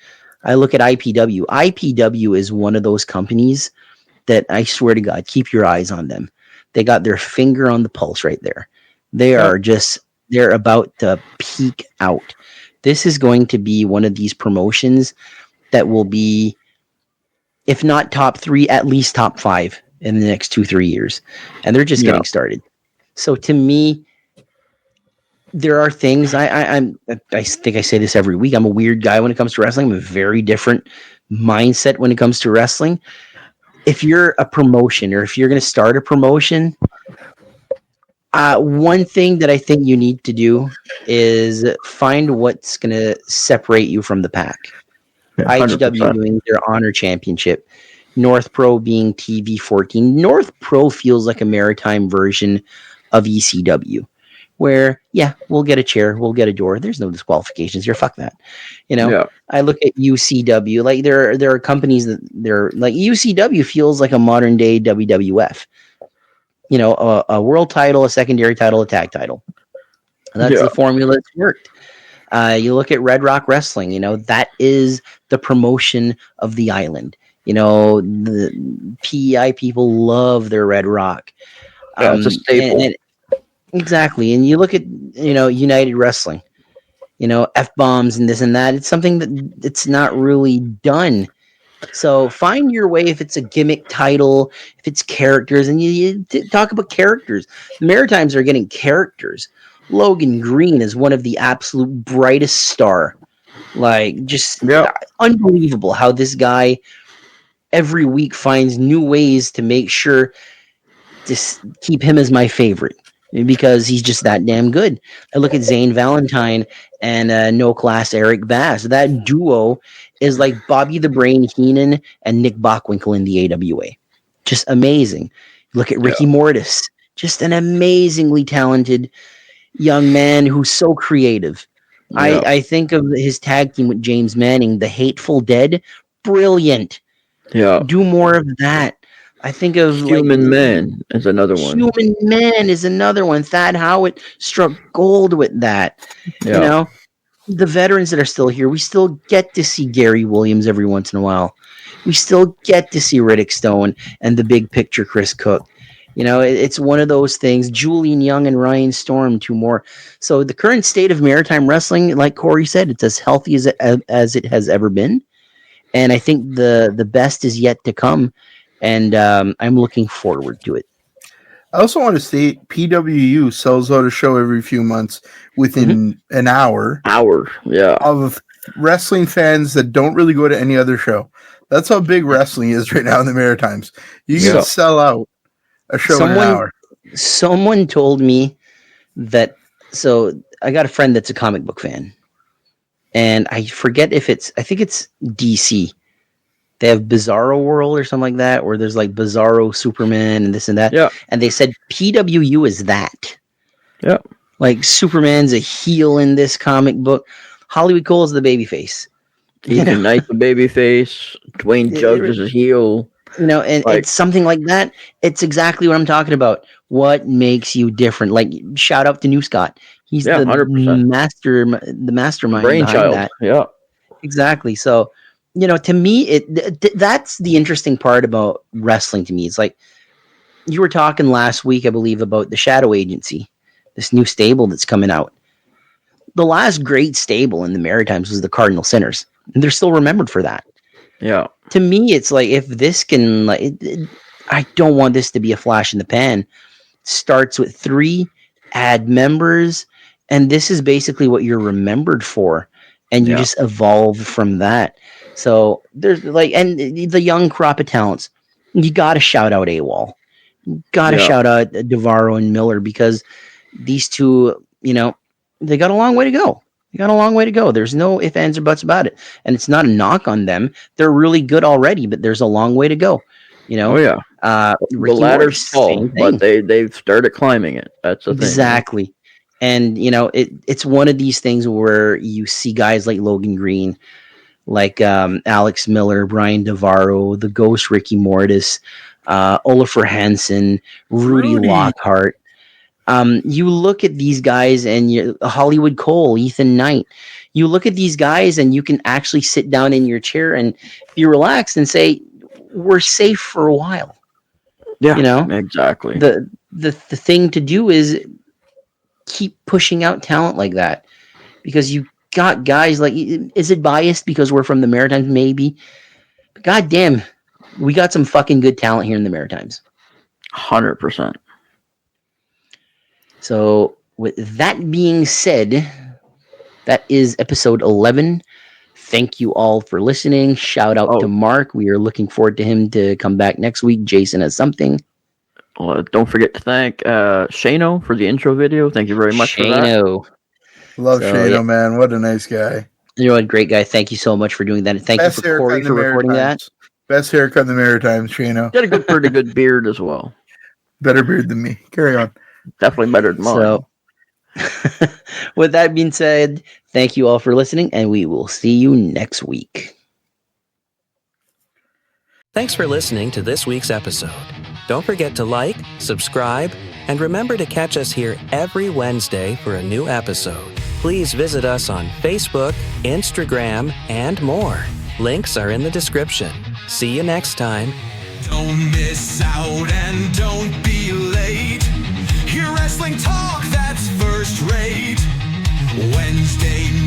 I look at IPW. IPW is one of those companies that, I swear to God, keep your eyes on them. They got their finger on the pulse right there. They're about to peak out. This is going to be one of these promotions that will be, if not top 3, at least top 5 in the next 2-3 years. And they're just getting started. So to me, there are things I think I say this every week. I'm a weird guy when it comes to wrestling. I'm a very different mindset when it comes to wrestling. If you're a promotion, or if you're going to start a promotion, one thing that I think you need to do is find what's going to separate you from the pack. Yeah, IHW doing their Honor Championship, North Pro being TV14. North Pro feels like a maritime version of ECW, where, yeah, we'll get a chair, we'll get a door. There's no disqualifications here. Fuck that. You know, yeah. I look at UCW, like there are companies that they're like, UCW feels like a modern day WWF. You know, a world title, a secondary title, a tag title. And that's the formula that's worked. You look at Red Rock Wrestling, you know, that is the promotion of the island. You know, the PEI people love their Red Rock. It's a staple. Exactly. And you look at, you know, United Wrestling, you know, F-bombs and this and that. It's something that it's not really done. So find your way. If it's a gimmick title, if it's characters, and you talk about characters. The Maritimes are getting characters. Logan Green is one of the absolute brightest star. Like, just unbelievable how this guy every week finds new ways to make sure to keep him as my favorite, because he's just that damn good. I look at Zane Valentine and No Class Eric Bass. That duo is like Bobby the Brain Heenan and Nick Bockwinkel in the AWA. Just amazing. Look at Ricky Mortis. Just an amazingly talented young man who's so creative. I think of his tag team with James Manning, the Hateful Dead. Brilliant. Yeah. Do more of that. I think of Human Man is another one. Human Man is another one. Thad Howitt struck gold with that. Yeah. You know, the veterans that are still here, we still get to see Gary Williams every once in a while. We still get to see Riddick Stone and the big picture Chris Cook. You know, it's one of those things. Julian Young and Ryan Storm, 2 more. So the current state of maritime wrestling, like Corey said, it's as healthy as it has ever been. And I think the best is yet to come. and I'm looking forward to it. I also want to state PWU sells out a show every few months within an hour Yeah. of wrestling fans that don't really go to any other show. That's how big wrestling is right now in the Maritimes. You can sell out a show in an hour. Someone told me that. So I got a friend that's a comic book fan, and I forget if I think it's DC. They have Bizarro World or something like that, where there's like Bizarro Superman and this and that. Yeah. And they said PWU is that. Yeah. Like Superman's a heel in this comic book. Hollywood Cole is the babyface. Ethan Knight, the babyface. Dwayne Judge is a heel. And it's something like that. It's exactly what I'm talking about. What makes you different? Like, shout out to New Scott. He's the 100%. mastermind Brainchild. behind that. Yeah. Exactly. So, to me, that's the interesting part about wrestling to me. It's like, you were talking last week, I believe, about the Shadow Agency, this new stable that's coming out. The last great stable in the Maritimes was the Cardinal Sinners. And they're still remembered for that. Yeah. To me, it's like, if this can, I don't want this to be a flash in the pan. Starts with 3, add members, and this is basically what you're remembered for. And you just evolve from that. So there's and the young crop of talents, you got to shout out AWOL. Got to shout out DeVaro and Miller, because these two, they got a long way to go. There's no ifs, ands, or buts about it. And it's not a knock on them. They're really good already, but there's a long way to go. Oh, yeah. The ladder's tall, but they've started climbing it. That's the thing. Exactly. And, it's one of these things where you see guys like Logan Green, like Alex Miller, Brian DeVaro, the Ghost Ricky Mortis, Oliver Hansen, Rudy Lockhart. You look at these guys and Hollywood Cole, Ethan Knight. You look at these guys and you can actually sit down in your chair and be relaxed and say, we're safe for a while. Yeah, exactly. The thing to do is keep pushing out talent like that, because you got guys like, is it biased because we're from the Maritimes? Maybe. But God damn, we got some fucking good talent here in the Maritimes. 100%. So with that being said, that is episode 11. Thank you all for listening. Shout out to Mark. We are looking forward to him to come back next week. Jason has something. Don't forget to thank Shano for the intro video. Thank you very much for that. Love Shano, man. What a nice guy. You're a great guy. Thank you so much for doing that. And thank you for Corey for recording that. Best haircut in the Maritimes, Shano. Got a pretty good beard as well. Better beard than me. Carry on. Definitely better than mine. So, with that being said, thank you all for listening, and we will see you next week. Thanks for listening to this week's episode. Don't forget to like, subscribe, and remember to catch us here every Wednesday for a new episode. Please visit us on Facebook, Instagram, and more. Links are in the description. See you next time. Don't miss out and don't be late. Hear wrestling talk that's first rate. Wednesday